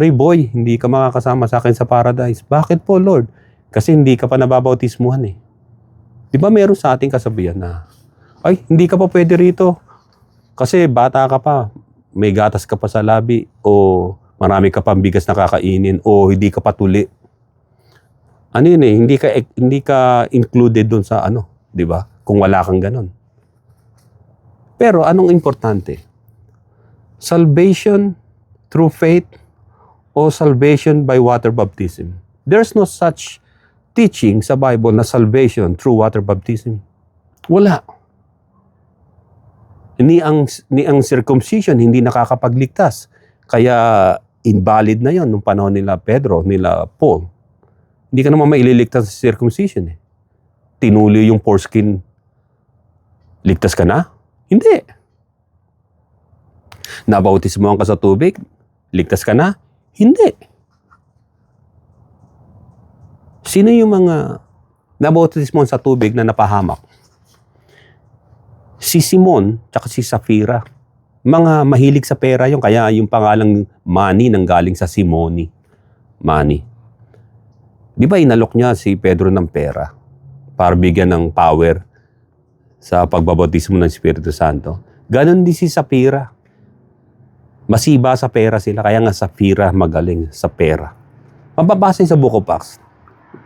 boy, hindi ka makakasama sa akin sa paradise. Bakit po, Lord? Kasi hindi ka pa nababautismuhan Di ba meron sa ating kasabihan na, ay, hindi ka pa pwede rito. Kasi bata ka pa, may gatas ka pa sa labi, o marami ka pang bigas na kakainin, o hindi ka patuli. Ano yun hindi ka included doon sa di ba? Kung wala kang ganon. Pero anong importante? Salvation through faith o salvation by water baptism? There's no such teaching sa Bible na salvation through water baptism. Wala. Ni ang circumcision hindi nakakapagligtas. Kaya invalid na yon nung panahon nila Pedro, nila Paul. Hindi ka naman maililigtas sa circumcision Tinuloy yung foreskin Ligtas ka na? Hindi. Nabautismohan ka sa tubig? Ligtas ka na? Hindi. Sino yung mga nabautismohan sa tubig na napahamak? Si Simon tsaka si Safira. Mga mahilig sa pera yung kaya yung pangalang Manny nanggaling sa Simoni. Manny. Di ba inalok niya si Pedro ng pera para bigyan ng power sa pagbabautismo ng Espiritu Santo? Ganon din si Safira. Masiba sa pera sila, kaya nga Safira magaling sa pera. Mababasa sa Book of Acts.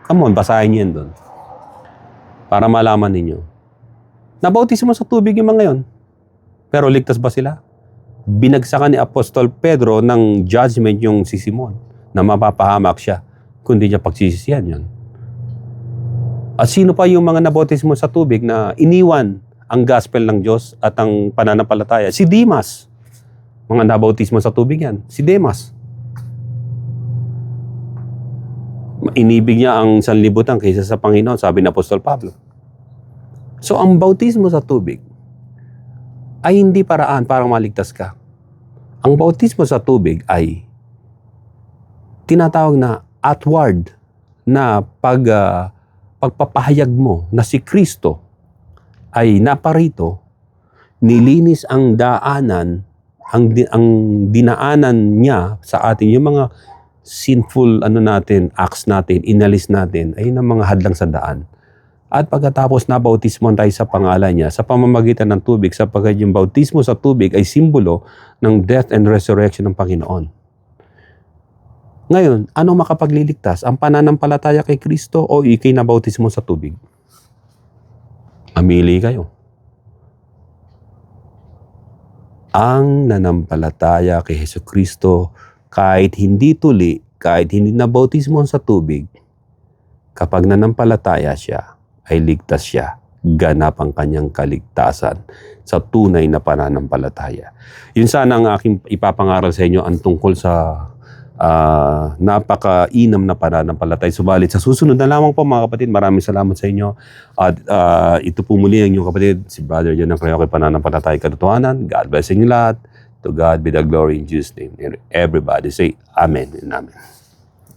Come on, basahin niyo doon. Para malaman ninyo. Nabautismo sa tubig yung mga yon. Pero ligtas ba sila? Binagsakan ni Apostol Pedro ng judgment yung si Simon na mapapahamak siya kundi niya pagsisisihan yun. At sino pa yung mga nabautismo sa tubig na iniwan ang gospel ng Diyos at ang pananampalataya? Si Demas. Mga nabautismo sa tubig yan. Si Demas. Inibig niya ang sanlibutan kaysa sa Panginoon, sabi ni Apostol Pablo. So ang bautismo sa tubig ay hindi paraan para maligtas ka. Ang bautismo sa tubig ay tinatawag na outward na pagpapahayag mo na si Kristo ay naparito, nilinis ang daanan, ang dinaanan niya sa atin, yung mga sinful acts natin, inalis natin, ay ng mga hadlang sa daan. At pagkatapos na bautismohan tayo sa pangalan niya, sa pamamagitan ng tubig, sapagkat yung bautismo sa tubig ay simbolo ng death and resurrection ng Panginoon. Ngayon, ano makapagliligtas? Ang pananampalataya kay Kristo o ikay na bautismo sa tubig? Mamili kayo. Ang nanampalataya kay Jesucristo, kahit hindi tuli, kahit hindi na bautismo sa tubig, kapag nanampalataya siya, ay ligtas siya. Ganap ang kanyang kaligtasan sa tunay na pananampalataya. Yun sana ang aking ipapangaral sa inyo, ang tungkol sa napakainam na pananampalataya. Subalit sa susunod na lamang po mga kapatid, maraming salamat sa inyo. At ito po muli ang inyong kapatid, si Brother John ng Creoke, Pananampalataya Katotohanan. God bless inyo lahat. To God be the glory in Jesus' name. Everybody say Amen and Amen.